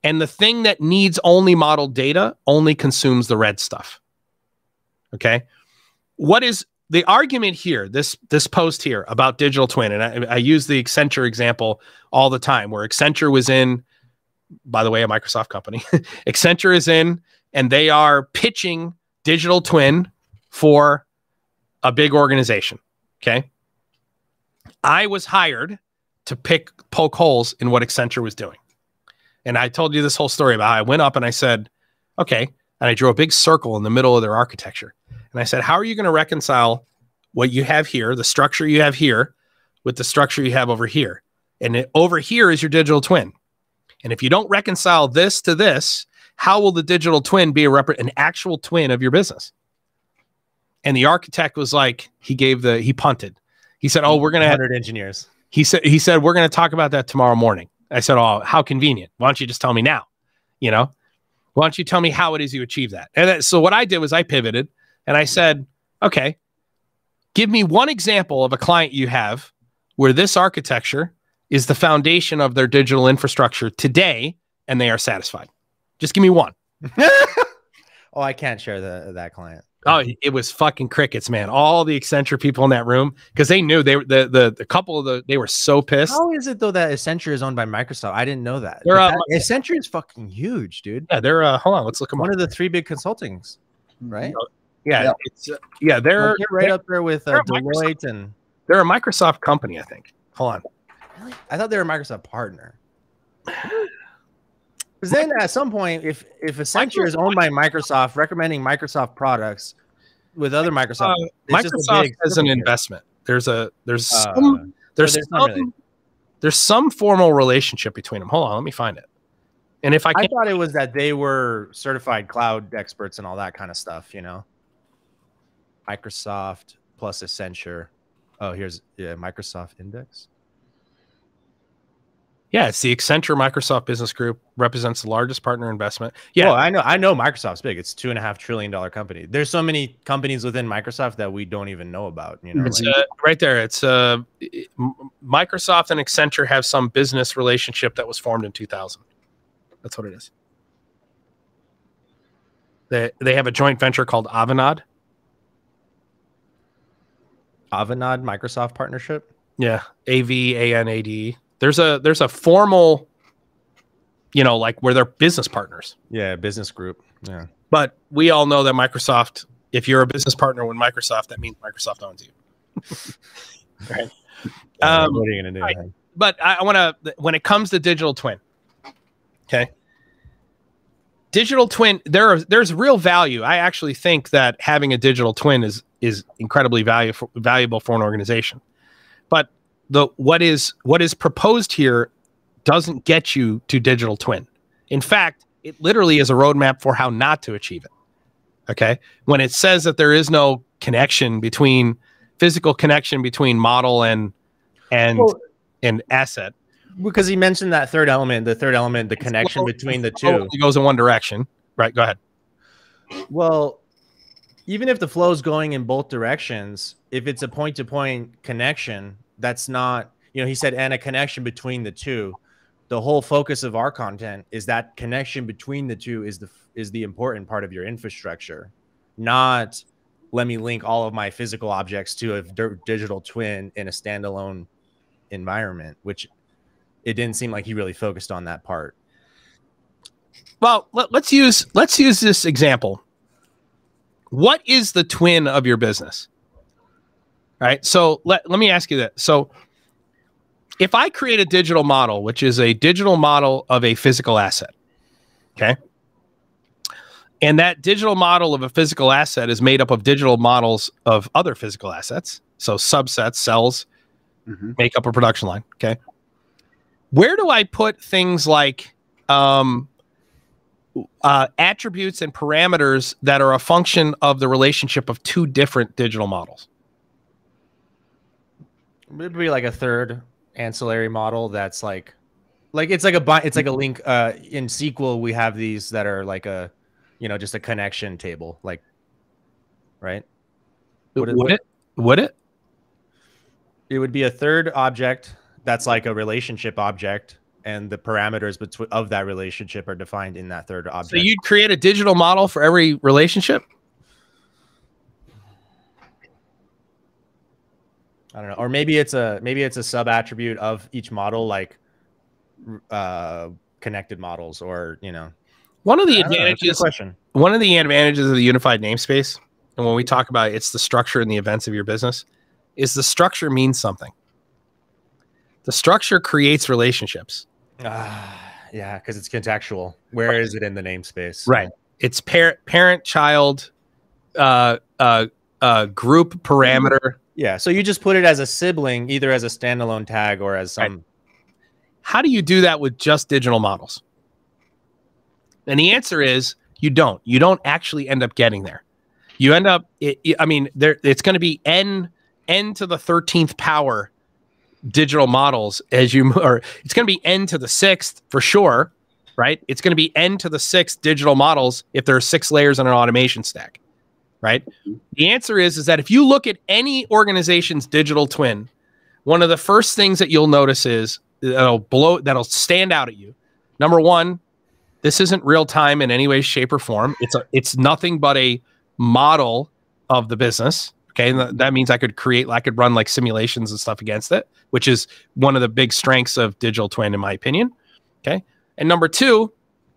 And the thing that needs only modeled data only consumes the red stuff. Okay. What is the argument here? This post here about digital twin, and I use the Accenture example all the time, where Accenture was in, by the way, a Microsoft company. Accenture is in, and they are pitching digital twin for a big organization. Okay. I was hired to poke holes in what Accenture was doing. And I told you this whole story about how I went up and I said, okay. And I drew a big circle in the middle of their architecture. And I said, how are you going to reconcile what you have here, the structure you have here, with the structure you have over here? And over here is your digital twin. And if you don't reconcile this to this, how will the digital twin be an actual twin of your business? And the architect was like, he punted. He said, oh, we're going to have 100 engineers. He said, we're going to talk about that tomorrow morning. I said, oh, how convenient. Why don't you just tell me now? You know, why don't you tell me how it is you achieve that? And so what I did was I pivoted and I said, okay, give me one example of a client you have where this architecture is the foundation of their digital infrastructure today and they are satisfied. Just give me one. Oh, I can't share that client. Oh, it was fucking crickets, man. All the Accenture people in that room, because they knew the couple of they were so pissed. How is it though that Accenture is owned by Microsoft? I didn't know that. Accenture is fucking huge, dude. Yeah, they're hold on, let's look them one up. of the 3 big consultings, right? Yeah, it's they're right up there with Deloitte, and they're a Microsoft company, I think. Hold on. Really? I thought they were a Microsoft partner. Because then at some point, if Accenture is owned by Microsoft, recommending Microsoft products with other Microsoft, Microsoft has an investment. There's some formal relationship between them. Hold on, let me find it. And if I thought it was that they were certified cloud experts and all that kind of stuff, you know. Microsoft plus Accenture. Oh, here's Microsoft Index. Yeah, it's the Accenture Microsoft Business Group, represents the largest partner investment. Yeah, well, I know Microsoft's big. It's $2.5 trillion company. There's so many companies within Microsoft that we don't even know about. You know, it's right there. It's Microsoft and Accenture have some business relationship that was formed in 2000. That's what it is. They have a joint venture called Avanade. Avanade Microsoft partnership. Yeah, AVANADE. There's a formal, you know, like where they're business partners. Yeah, business group. Yeah. But we all know that Microsoft, if you're a business partner with Microsoft, that means Microsoft owns you. Right. What are you going to do? Right. But I want to, when it comes to digital twin, okay, digital twin, there's real value. I actually think that having a digital twin is incredibly valuable for an organization. But what is proposed here doesn't get you to digital twin. In fact, it literally is a roadmap for how not to achieve it. Okay. When it says that there is no physical connection between model and asset. Because he mentioned that third element, the connection between the two. It goes in one direction. Right. Go ahead. Well, even if the flow is going in both directions, if it's a point-to-point connection, that's not, you know, he said, and a connection between the two. The whole focus of our content is that connection between the two is the important part of your infrastructure, not let me link all of my physical objects to a digital twin in a standalone environment, which it didn't seem like he really focused on that part. Well, let's use this example. What is the twin of your business? All right. So let me ask you that. So if I create a digital model, which is a digital model of a physical asset, okay, and that digital model of a physical asset is made up of digital models of other physical assets, so subsets, cells, make up a production line, okay, where do I put things like attributes and parameters that are a function of the relationship of two different digital models? It'd be like a third ancillary model that's like it's like a link. In SQL, we have these that are like a, you know, just a connection table, like, right? Would it? It would be a third object that's like a relationship object, and the parameters of that relationship are defined in that third object. So you'd create a digital model for every relationship? I don't know, or maybe it's a sub attribute of each model, like connected models, or one of the advantages. One of the advantages of the unified namespace, and when we talk about it's the structure and the events of your business, is the structure means something. The structure creates relationships. Yeah, because it's contextual. Where is it in the namespace? Right. It's parent, child, group parameter. Yeah. So you just put it as a sibling, either as a standalone tag or as some. Right. How do you do that with just digital models? And the answer is you don't. You don't actually end up getting there. You end up, it's going to be n to the 13th power digital models or it's going to be n to the 6th for sure, right? It's going to be n to the 6th digital models if there are 6 layers in an automation stack, right? The answer is that if you look at any organization's digital twin, one of the first things that you'll notice is that'll stand out at you. Number one, this isn't real time in any way, shape, or form. It's nothing but a model of the business. Okay, and that means I could run like simulations and stuff against it, which is one of the big strengths of digital twin, in my opinion. Okay, and number two,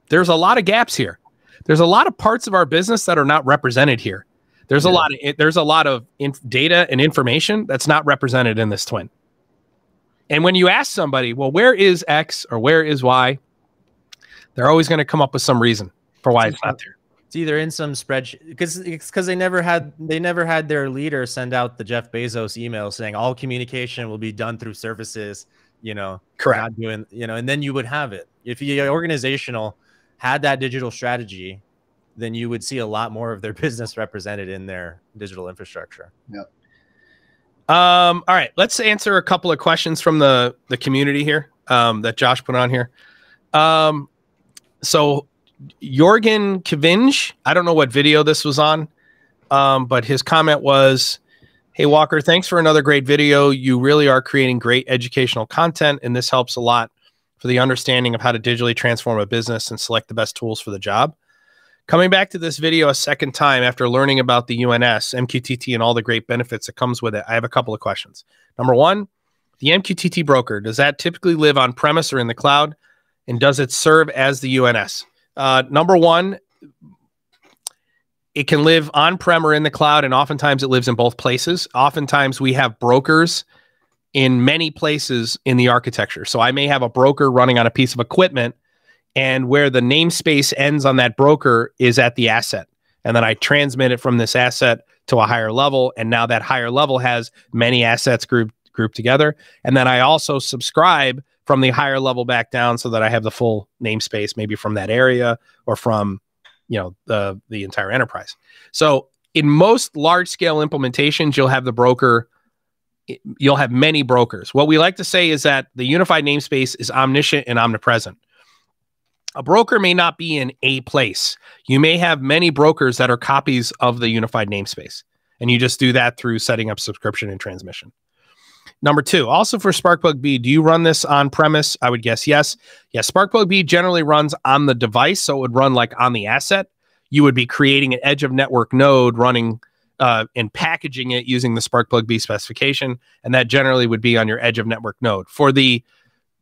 there's a lot of gaps here. There's a lot of parts of our business that are not represented here. There's a lot of data and information that's not represented in this twin. And when you ask somebody, well, where is X or where is Y? They're always going to come up with some reason for why it's not there. It's either in some spreadsheet because they never had their leader send out the Jeff Bezos email saying all communication will be done through services, correct. Not doing, and then you would have it. If your organizational had that digital strategy, then you would see a lot more of their business represented in their digital infrastructure. Yeah. All right, let's answer a couple of questions from the community here that Josh put on here. So Jorgen Kvinge, I don't know what video this was on, but his comment was, hey, Walker, thanks for another great video. You really are creating great educational content, and this helps a lot for the understanding of how to digitally transform a business and select the best tools for the job. Coming back to this video a second time after learning about the UNS, MQTT, and all the great benefits that comes with it, I have a couple of questions. Number one, the MQTT broker, does that typically live on premise or in the cloud? And does it serve as the UNS? Number one, it can live on-prem or in the cloud, and oftentimes it lives in both places. Oftentimes we have brokers in many places in the architecture. So I may have a broker running on a piece of equipment, and where the namespace ends on that broker is at the asset. And then I transmit it from this asset to a higher level, and now that higher level has many assets grouped together. And then I also subscribe from the higher level back down so that I have the full namespace, maybe from that area or from, the entire enterprise. So in most large scale implementations, you'll have the broker, you'll have many brokers. What we like to say is that the unified namespace is omniscient and omnipresent. A broker may not be in a place. You may have many brokers that are copies of the unified namespace. And you just do that through setting up subscription and transmission. Number two, also for SparkPlug-B, do you run this on premise? I would guess yes. Yes, SparkPlug-B generally runs on the device, so it would run like on the asset. You would be creating an edge of network node running and packaging it using the SparkPlug-B specification, and that generally would be on your edge of network node. For the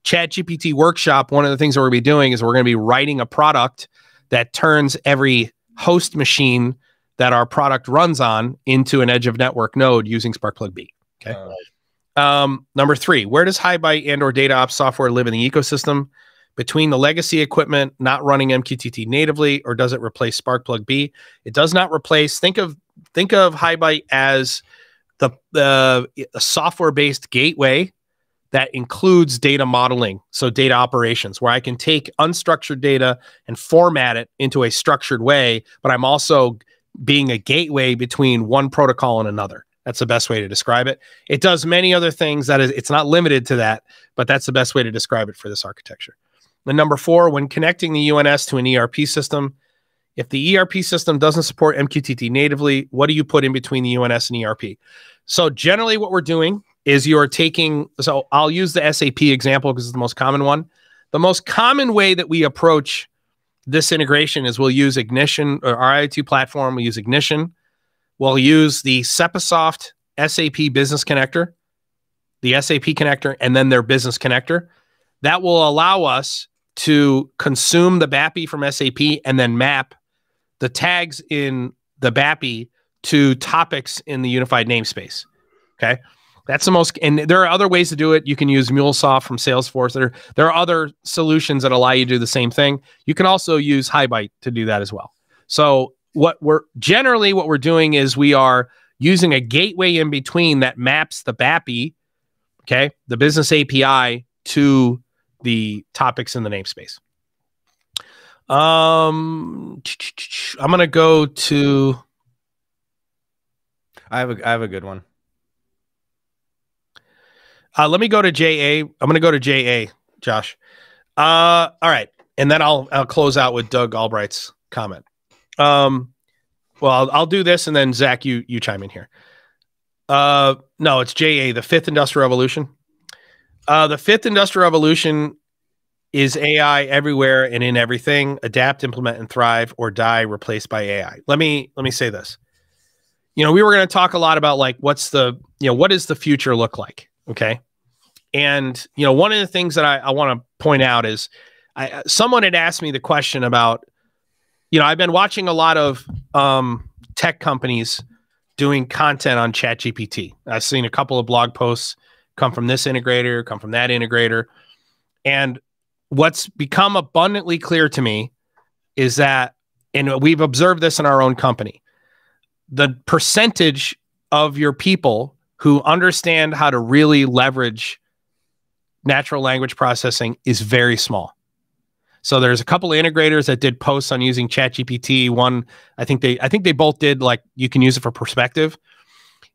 ChatGPT workshop, one of the things that we're going to be doing is we're going to be writing a product that turns every host machine that our product runs on into an edge of network node using SparkPlug-B. Okay. Number three, where does HiByte and or data ops software live in the ecosystem? Between the legacy equipment not running MQTT natively, or does it replace SparkPlug-B? It does not replace. Think of HiByte as the software-based gateway that includes data modeling, so data operations, where I can take unstructured data and format it into a structured way, but I'm also being a gateway between one protocol and another. That's the best way to describe it. It does many other things it's not limited to that, but that's the best way to describe it for this architecture. And number four, when connecting the UNS to an ERP system, if the ERP system doesn't support MQTT natively, what do you put in between the UNS and ERP? So generally what we're doing is you're taking, so I'll use the SAP example because it's the most common one. The most common way that we approach this integration is we'll use Ignition, or our IoT platform. We'll use Ignition. We'll use the Sepasoft SAP Business Connector, the SAP connector, and then their business connector. That will allow us to consume the BAPI from SAP and then map the tags in the BAPI to topics in the unified namespace. Okay. That's the most, and there are other ways to do it. You can use MuleSoft from Salesforce. There are other solutions that allow you to do the same thing. You can also use HiByte to do that as well. So what we're doing is we are using a gateway in between that maps the BAPI, okay, the business API, to the topics in the namespace. I'm gonna go to. I have a good one. Let me go to JA. I'm going to go to JA, Josh. All right. And then I'll close out with Doug Albright's comment. Well, I'll do this, and then Zach, you chime in here. No, it's JA, the fifth industrial revolution. The fifth industrial revolution is AI everywhere and in everything. Adapt, implement, and thrive, or die replaced by AI. Let me say this. We were going to talk a lot about like what does the future look like? Okay. And, one of the things that I want to point out is someone had asked me the question about, I've been watching a lot of tech companies doing content on ChatGPT. I've seen a couple of blog posts come from this integrator, come from that integrator. And what's become abundantly clear to me is that, and we've observed this in our own company, the percentage of your people who understand how to really leverage natural language processing is very small. So there's a couple of integrators that did posts on using ChatGPT. One, I think they both did, like, you can use it for perspective.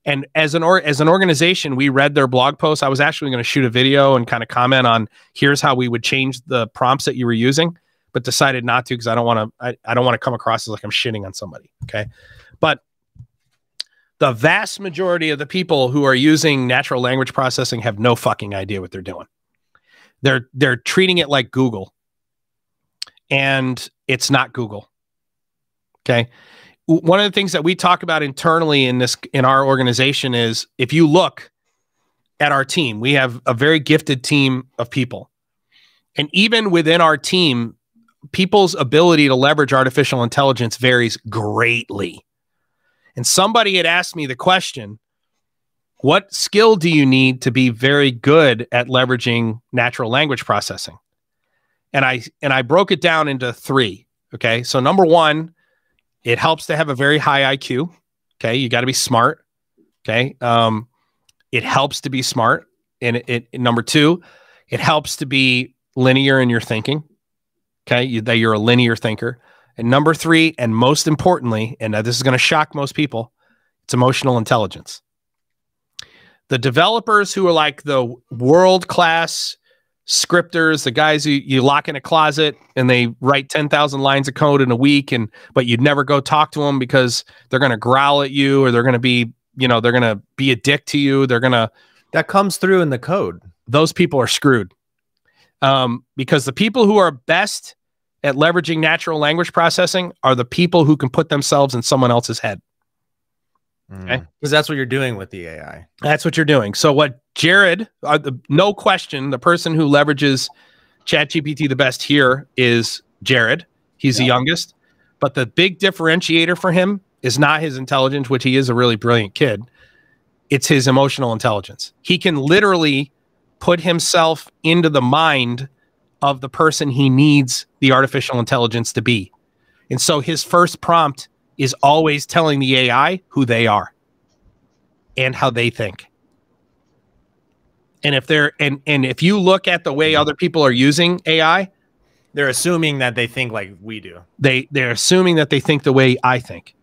And as an organization, we read their blog posts. I was actually going to shoot a video and kind of comment on here's how we would change the prompts that you were using, but decided not to because I don't want to come across as like I'm shitting on somebody. Okay, but the vast majority of the people who are using natural language processing have no fucking idea what they're doing. They're treating it like Google, and it's not Google. Okay. One of the things that we talk about internally in our organization is, if you look at our team, we have a very gifted team of people. And even within our team, people's ability to leverage artificial intelligence varies greatly. And somebody had asked me the question, what skill do you need to be very good at leveraging natural language processing? And I broke it down into 3. Okay. So number 1, it helps to have a very high IQ. Okay. You got to be smart. Okay. It helps to be smart. And number 2, it helps to be linear in your thinking. Okay. That you're a linear thinker. And number 3, and most importantly, and this is going to shock most people, it's emotional intelligence. The developers who are like the world-class scripters, the guys who you lock in a closet and they write 10,000 lines of code in a week, but you'd never go talk to them because they're going to growl at you, or they're going to be, they're going to be a dick to you. That comes through in the code. Those people are screwed. Because the people who are best at leveraging natural language processing are the people who can put themselves in someone else's head. Okay, because that's what you're doing with the AI. That's what you're doing. So what Jared, no question, the person who leverages ChatGPT the best here is Jared. He's the youngest, but the big differentiator for him is not his intelligence, which he is a really brilliant kid. It's his emotional intelligence. He can literally put himself into the mind of the person he needs the artificial intelligence to be. And so his first prompt is always telling the AI who they are and how they think. And if you look at the way other people are using AI, they're assuming that they think like we do. They're assuming that they think the way I think.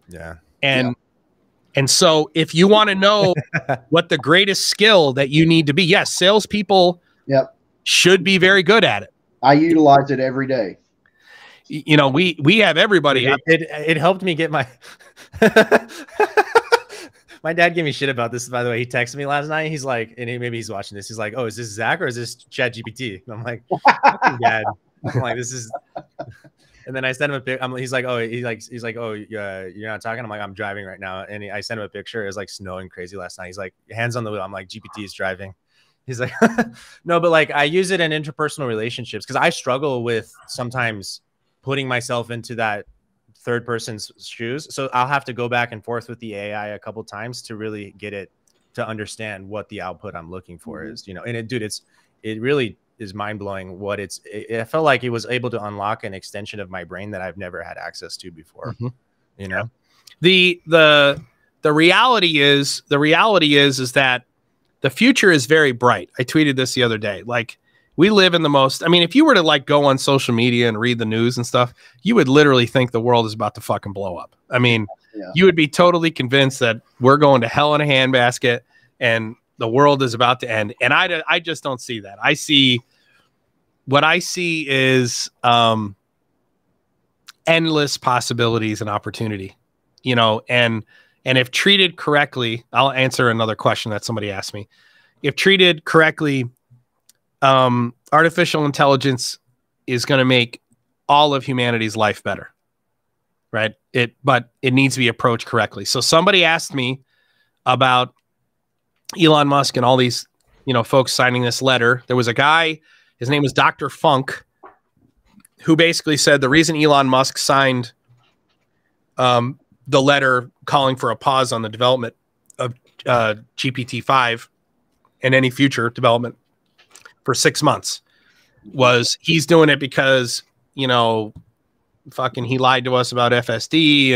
Yeah. And so if you want to know what the greatest skill that you need to be, yes, salespeople should be very good at it. I utilize it every day. We have everybody. It helped me get my My dad gave me shit about this, by the way. He texted me last night. He's like, and maybe he's watching this. He's like, "Oh, is this Zach or is this ChatGPT?" And I'm like, "Dad." I'm like, "This is." And then I sent him a pic. He's like, "Oh, he's like, oh, you're not talking." I'm like, "I'm driving right now." And I sent him a picture. It was like snowing crazy last night. He's like, "Hands on the wheel." I'm like, "GPT is driving." He's like, "No, but like I use it in interpersonal relationships because I struggle with sometimes putting myself into that third person's shoes. So I'll have to go back and forth with the AI a couple times to really get it to understand what the output I'm looking for is, you know." And it really is mind blowing what I felt like it was able to unlock an extension of my brain that I've never had access to before. You know, the reality is that the future is very bright. I tweeted this the other day. Like, we live in the most, I mean, if you were to like go on social media and read the news and stuff, you would literally think the world is about to fucking blow up. I mean, you would be totally convinced that we're going to hell in a handbasket and the world is about to end. And I just don't see that. What I see is endless possibilities and opportunity, you know, and if treated correctly, I'll answer another question that somebody asked me. If treated correctly, artificial intelligence is going to make all of humanity's life better, right? But it needs to be approached correctly. So somebody asked me about Elon Musk and all these, you know, folks signing this letter. There was a guy, his name was Dr. Funk, who basically said the reason Elon Musk signed the letter calling for a pause on the development of GPT-5 and any future development for 6 months was he's doing it because, you know, fucking he lied to us about FSD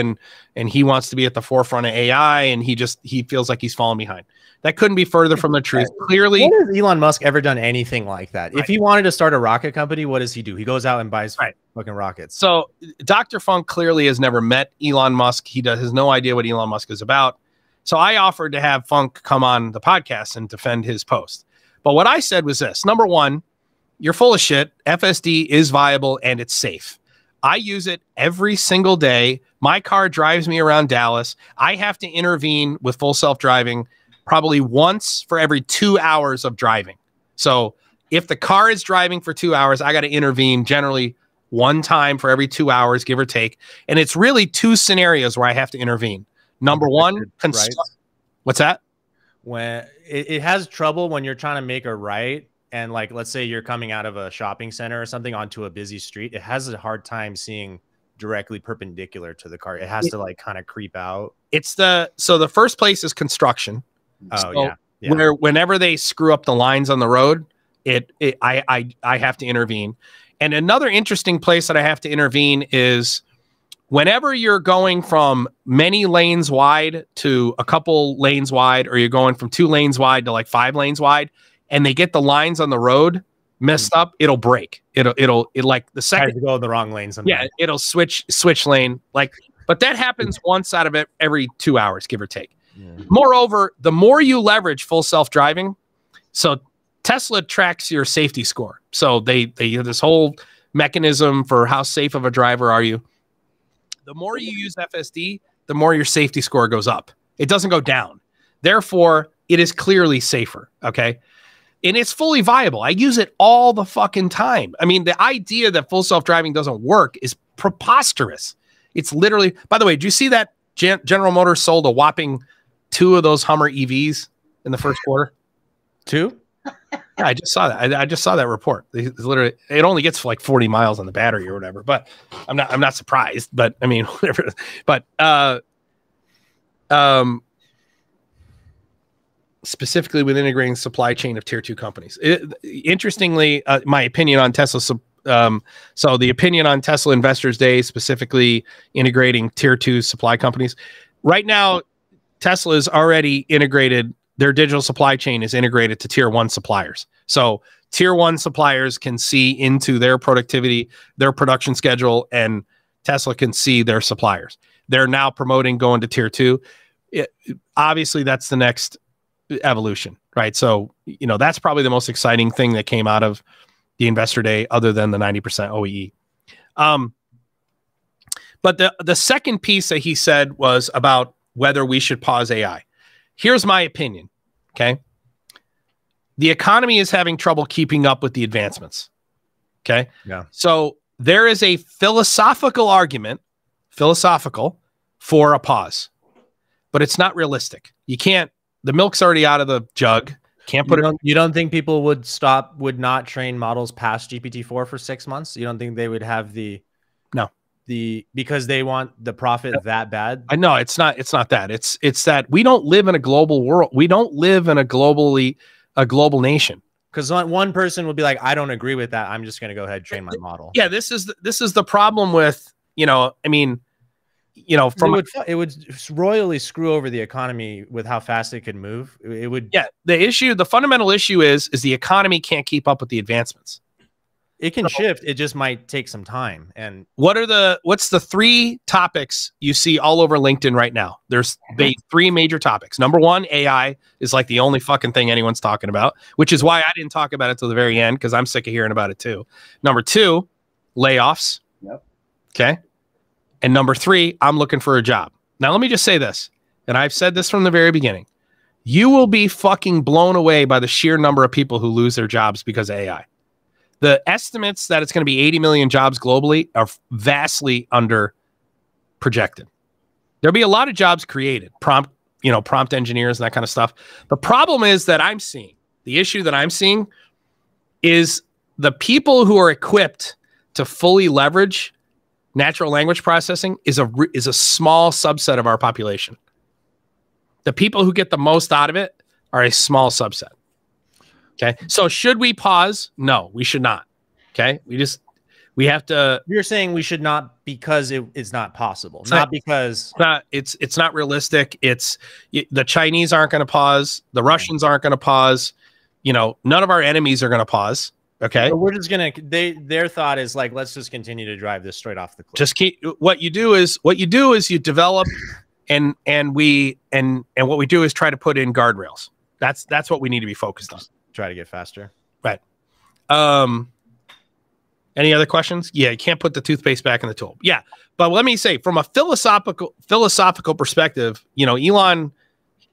and he wants to be at the forefront of AI and he feels like he's falling behind. That couldn't be further from the truth. Clearly, when has Elon Musk ever done anything like that? If he wanted to start a rocket company, what does he do? He goes out and buys fucking rockets. So Dr. Funk clearly has never met Elon Musk. He has no idea what Elon Musk is about. So I offered to have Funk come on the podcast and defend his post. But what I said was this. Number one, you're full of shit. FSD is viable and it's safe. I use it every single day. My car drives me around Dallas. I have to intervene with full self-driving probably once for every 2 hours of driving. So if the car is driving for 2 hours, I got to intervene generally one time for every 2 hours, give or take. And it's really two scenarios where I have to intervene. Number one, what's that? When it has trouble when you're trying to make a right. And like, let's say you're coming out of a shopping center or something onto a busy street. It has a hard time seeing directly perpendicular to the car. It has to like kind of creep out. So the first place is construction. Where whenever they screw up the lines on the road, I have to intervene. And another interesting place that I have to intervene is whenever you're going from many lanes wide to a couple lanes wide, or you're going from 2 lanes wide to like 5 lanes wide, and they get the lines on the road messed up, it'll break. It'll like the second to go in the wrong lane sometimes. Yeah, it'll switch lane. Like, but that happens once out of it every 2 hours, give or take. Moreover, the more you leverage full self-driving, so Tesla tracks your safety score. So they have this whole mechanism for how safe of a driver are you. The more you use FSD, the more your safety score goes up. It doesn't go down. Therefore, it is clearly safer. Okay. And it's fully viable. I use it all the fucking time. I mean, the idea that full self-driving doesn't work is preposterous. It's literally, by the way, did you see that General Motors sold a whopping 2 of those Hummer EVs in the first quarter? 2? Yeah, I just saw that. I just saw that report. It's literally, it only gets like 40 miles on the battery or whatever, but I'm not surprised, but I mean, whatever. But, specifically with integrating supply chain of tier 2 companies. Interestingly, my opinion on Tesla. So the opinion on Tesla Investors Day, specifically integrating tier 2 supply companies. Right now, Tesla is already integrated. Their digital supply chain is integrated to tier 1 suppliers. So tier 1 suppliers can see into their productivity, their production schedule, and Tesla can see their suppliers. They're now promoting going to tier 2. Obviously, that's the next evolution, right? So, you know, that's probably the most exciting thing that came out of the Investor Day, other than the 90% OEE. But the second piece that he said was about whether we should pause AI. here's my opinion. Okay. The economy is having trouble keeping up with the advancements. Okay. Yeah. So there is a philosophical argument, for a pause, but it's not realistic. You can't, the milk's already out of the jug. Can't put it. You don't think people would not train models past GPT-4 for 6 months? You don't think they would have because they want the profit that bad? I know it's not that. It's that we don't live in a global world. We don't live in a global nation. Because one person will be like, I don't agree with that. I'm just going to go ahead and train my model. Yeah, this is the problem with, I mean, it would royally screw over the economy with how fast it could move. It would. Yeah, the fundamental issue is the economy can't keep up with the advancements. It can shift. It just might take some time. And what's the 3 topics you see all over LinkedIn right now? There's 3 major topics. Number 1, AI is like the only fucking thing anyone's talking about, which is why I didn't talk about it till the very end, because I'm sick of hearing about it too. Number 2, layoffs. Yep. Okay. And number 3, I'm looking for a job. Now, let me just say this, and I've said this from the very beginning. You will be fucking blown away by the sheer number of people who lose their jobs because of AI. The estimates that it's going to be 80 million jobs globally are vastly under projected. There'll be a lot of jobs created, prompt engineers and that kind of stuff. The problem is that the issue that I'm seeing is the people who are equipped to fully leverage natural language processing is a small subset of our population. The people who get the most out of it are a small subset. Okay. So should we pause? No, we should not. Okay. We have to. You're saying we should not because it's not possible. Because it's not realistic. The Chinese aren't going to pause. The Russians aren't going to pause. None of our enemies are going to pause. Okay. So we're just going to, their thought is like, let's just continue to drive this straight off the cliff. Just what you do is you develop and what we do is try to put in guardrails. That's what we need to be focused on. Try to get faster. Right. Any other questions? Yeah, you can't put the toothpaste back in the tube. Yeah. But let me say, from a philosophical perspective, Elon,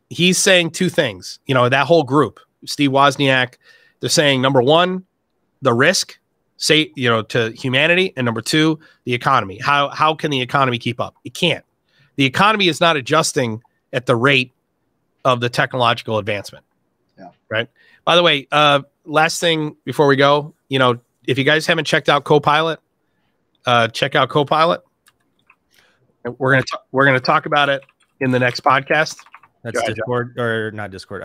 he's saying 2 things. That whole group, Steve Wozniak, they're saying, number 1, the risk, to humanity, and number 2, the economy. How can the economy keep up? It can't. The economy is not adjusting at the rate of the technological advancement. Yeah. Right. By the way, last thing before we go, if you guys haven't checked out Copilot, check out Copilot. We're gonna talk about it in the next podcast. That's Discord or not Discord?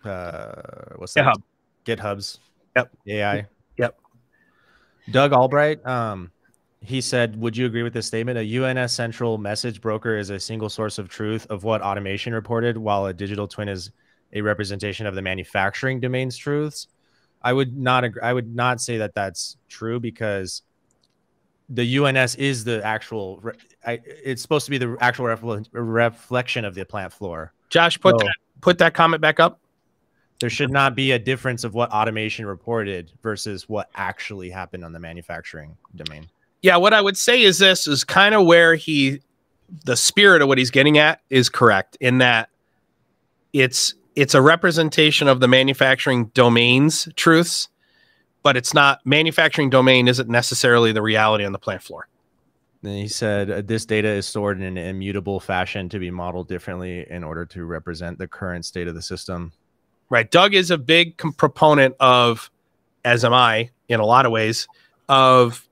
What's that? GitHub's. Yep. AI. Yep. Doug Albright. He said, would you agree with this statement? A UNS central message broker is a single source of truth of what automation reported, while a digital twin is a representation of the manufacturing domain's truths. I would not agree. I would not say that that's true, because the UNS is the actual, it's supposed to be the actual reflection of the plant floor. Josh, put that comment back up. There should not be a difference of what automation reported versus what actually happened on the manufacturing domain. Yeah, what I would say is this is kind of where the spirit of what he's getting at is correct, in that it's a representation of the manufacturing domain's truths, but it's not, manufacturing domain isn't necessarily the reality on the plant floor. Then he said, this data is stored in an immutable fashion to be modeled differently in order to represent the current state of the system. Right. Doug is a big proponent of, as am I, in a lot of ways, of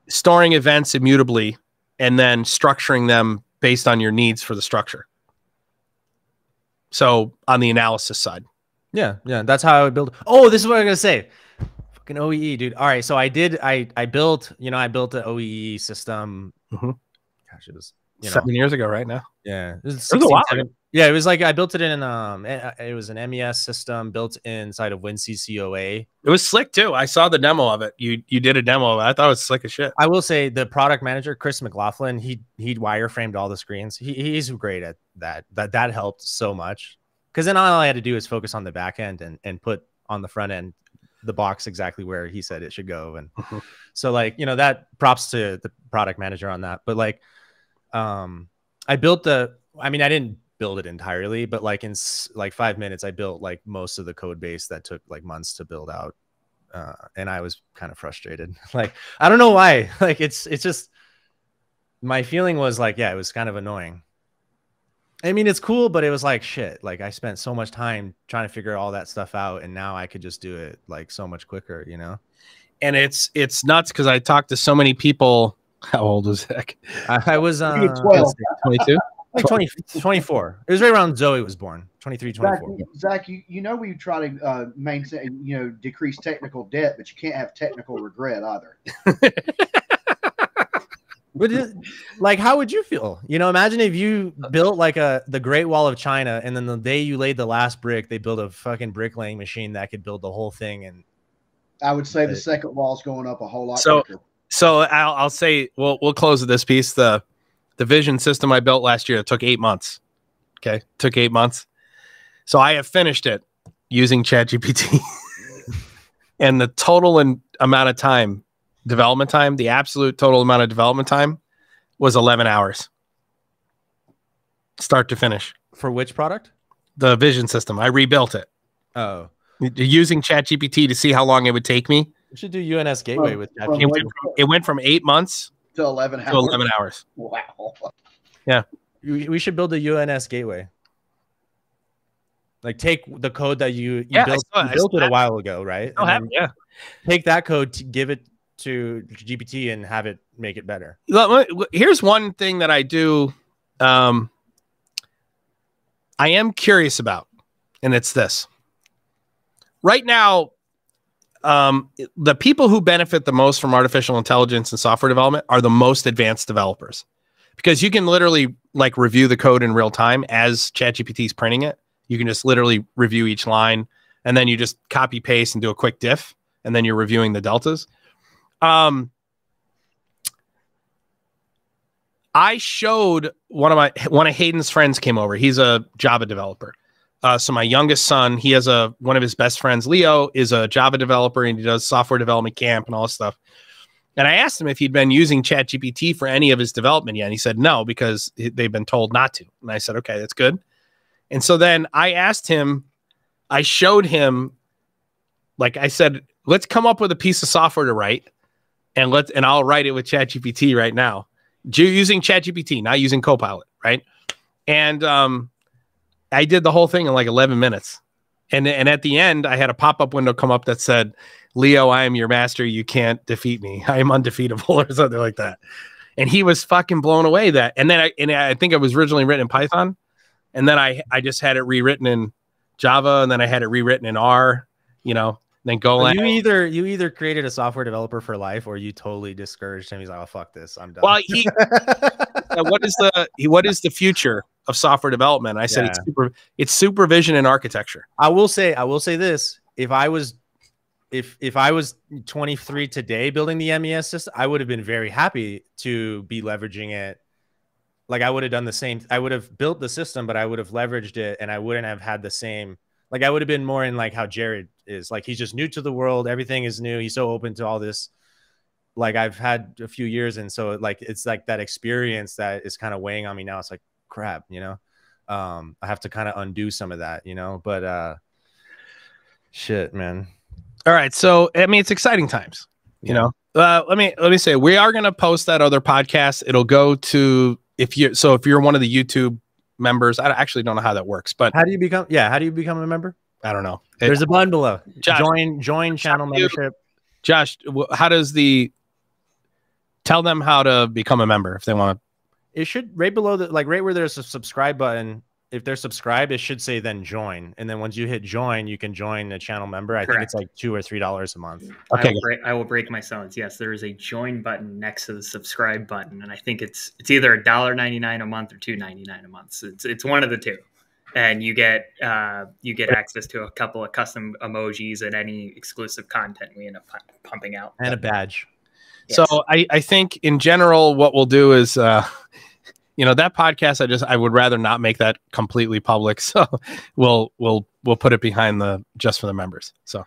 storing events immutably and then structuring them based on your needs for the structure. So on the analysis side. Yeah. That's how I would build. Oh, this is what I'm going to say. Fucking OEE, dude. All right. So I built an OEE system. Mm-hmm. Gosh, it was 7 years ago right now. Yeah. It was a while ago. Yeah, it was like I built it in it was an MES system built inside of WinCCOA. It was slick too. I saw the demo of it. You did a demo of it. I thought it was slick as shit. I will say the product manager, Chris McLaughlin, he wireframed all the screens. He's great at that. That helped so much, because then all I had to do is focus on the back end and put on the front end the box exactly where he said it should go. And so, like, that props to the product manager on that. But like, I built I didn't build it entirely, but like in like 5 minutes, I built like most of the code base that took like months to build out. And I was kind of frustrated. Like, I don't know why. Like, it's just, my feeling was like, yeah, it was kind of annoying. I mean, it's cool, but it was like, shit, like I spent so much time trying to figure all that stuff out, and now I could just do it like so much quicker, you know? And it's nuts because I talked to so many people. How old was Zach? I was 12. 22? Like 24. It was right around Zoe was born. 23, 24. Zach, you know we try to maintain, decrease technical debt, but you can't have technical regret either. But like, how would you feel? Imagine if you built like the Great Wall of China, and then the day you laid the last brick, they built a fucking bricklaying machine that could build the whole thing. And I would say the second wall's going up a whole lot quicker. So I'll say we'll close with this piece. The vision system I built last year, it took 8 months. Okay, took 8 months. So I have finished it using ChatGPT, and the total amount of time. Development time, the absolute total amount of development time was 11 hours. Start to finish. For which product? The vision system. I rebuilt it. Oh. Using ChatGPT to see how long it would take me. You should do UNS Gateway with ChatGPT. It went from 8 months to 11 hours. To 11 hours. Wow. Yeah. We should build a UNS Gateway. Like, take the code that you built, built it a while ago, right? Yeah. Take that code to give it to GPT and have it make it better. Here's one thing that I do. I am curious about, and it's this. Right now, the people who benefit the most from artificial intelligence and software development are the most advanced developers, because you can literally like review the code in real time as ChatGPT is printing it. You can just literally review each line, and then you just copy paste and do a quick diff, and then you're reviewing the deltas. I showed one of Hayden's friends came over. He's a Java developer. So my youngest son, he has one of his best friends, Leo, is a Java developer, and he does software development camp and all this stuff. And I asked him if he'd been using ChatGPT for any of his development yet. And he said no, because they've been told not to. And I said, okay, that's good. And so then I showed him, like I said, let's come up with a piece of software to write. And I'll write it with ChatGPT right now, using ChatGPT, not using Copilot, right? And I did the whole thing in like 11 minutes. And at the end, I had a pop-up window come up that said, Leo, I am your master. You can't defeat me. I am undefeatable, or something like that. And he was fucking blown away that. And then I think it was originally written in Python. And then I just had it rewritten in Java, and then I had it rewritten in R, then Golang. You either created a software developer for life, or you totally discouraged him. He's like, "Oh, fuck this, I'm done." Well, what is the future of software development? I said it's supervision and architecture. I will say this: if I was 23 today building the MES system, I would have been very happy to be leveraging it. Like, I would have done the same. I would have built the system, but I would have leveraged it, and I wouldn't have had the same. Like, I would have been more in like how Jared is. Like, he's just new to the world. Everything is new. He's so open to all this. Like, I've had a few years, and so like it's like that experience that is kind of weighing on me now. It's like, crap, I have to kind of undo some of that, But shit, man. All right, so I mean, it's exciting times, Let me say, we are gonna post that other podcast. It'll go to if you're one of the YouTube members. I actually don't know how that works, but how do you become a member? I don't know. There's a button below. Josh, join channel membership. Josh, tell them how to become a member if they want to. It should right below right where there's a subscribe button. If they're subscribed, it should say then join. And then once you hit join, you can join a channel member. I think it's like $2 or $3 a month. Okay. I will break my silence. Yes, there is a join button next to the subscribe button. And I think it's either $1.99 a month or $2.99 a month. So it's one of the two. And you get access to a couple of custom emojis and any exclusive content we end up pumping out. And a badge. Yes. So I think in general, what we'll do is, that podcast, I would rather not make that completely public. So we'll put it behind just for the members. So, all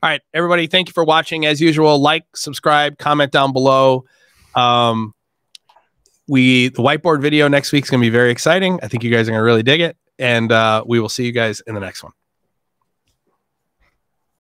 right, everybody, thank you for watching. As usual, like, subscribe, comment down below. the whiteboard video next week is going to be very exciting. I think you guys are going to really dig it. And we will see you guys in the next one.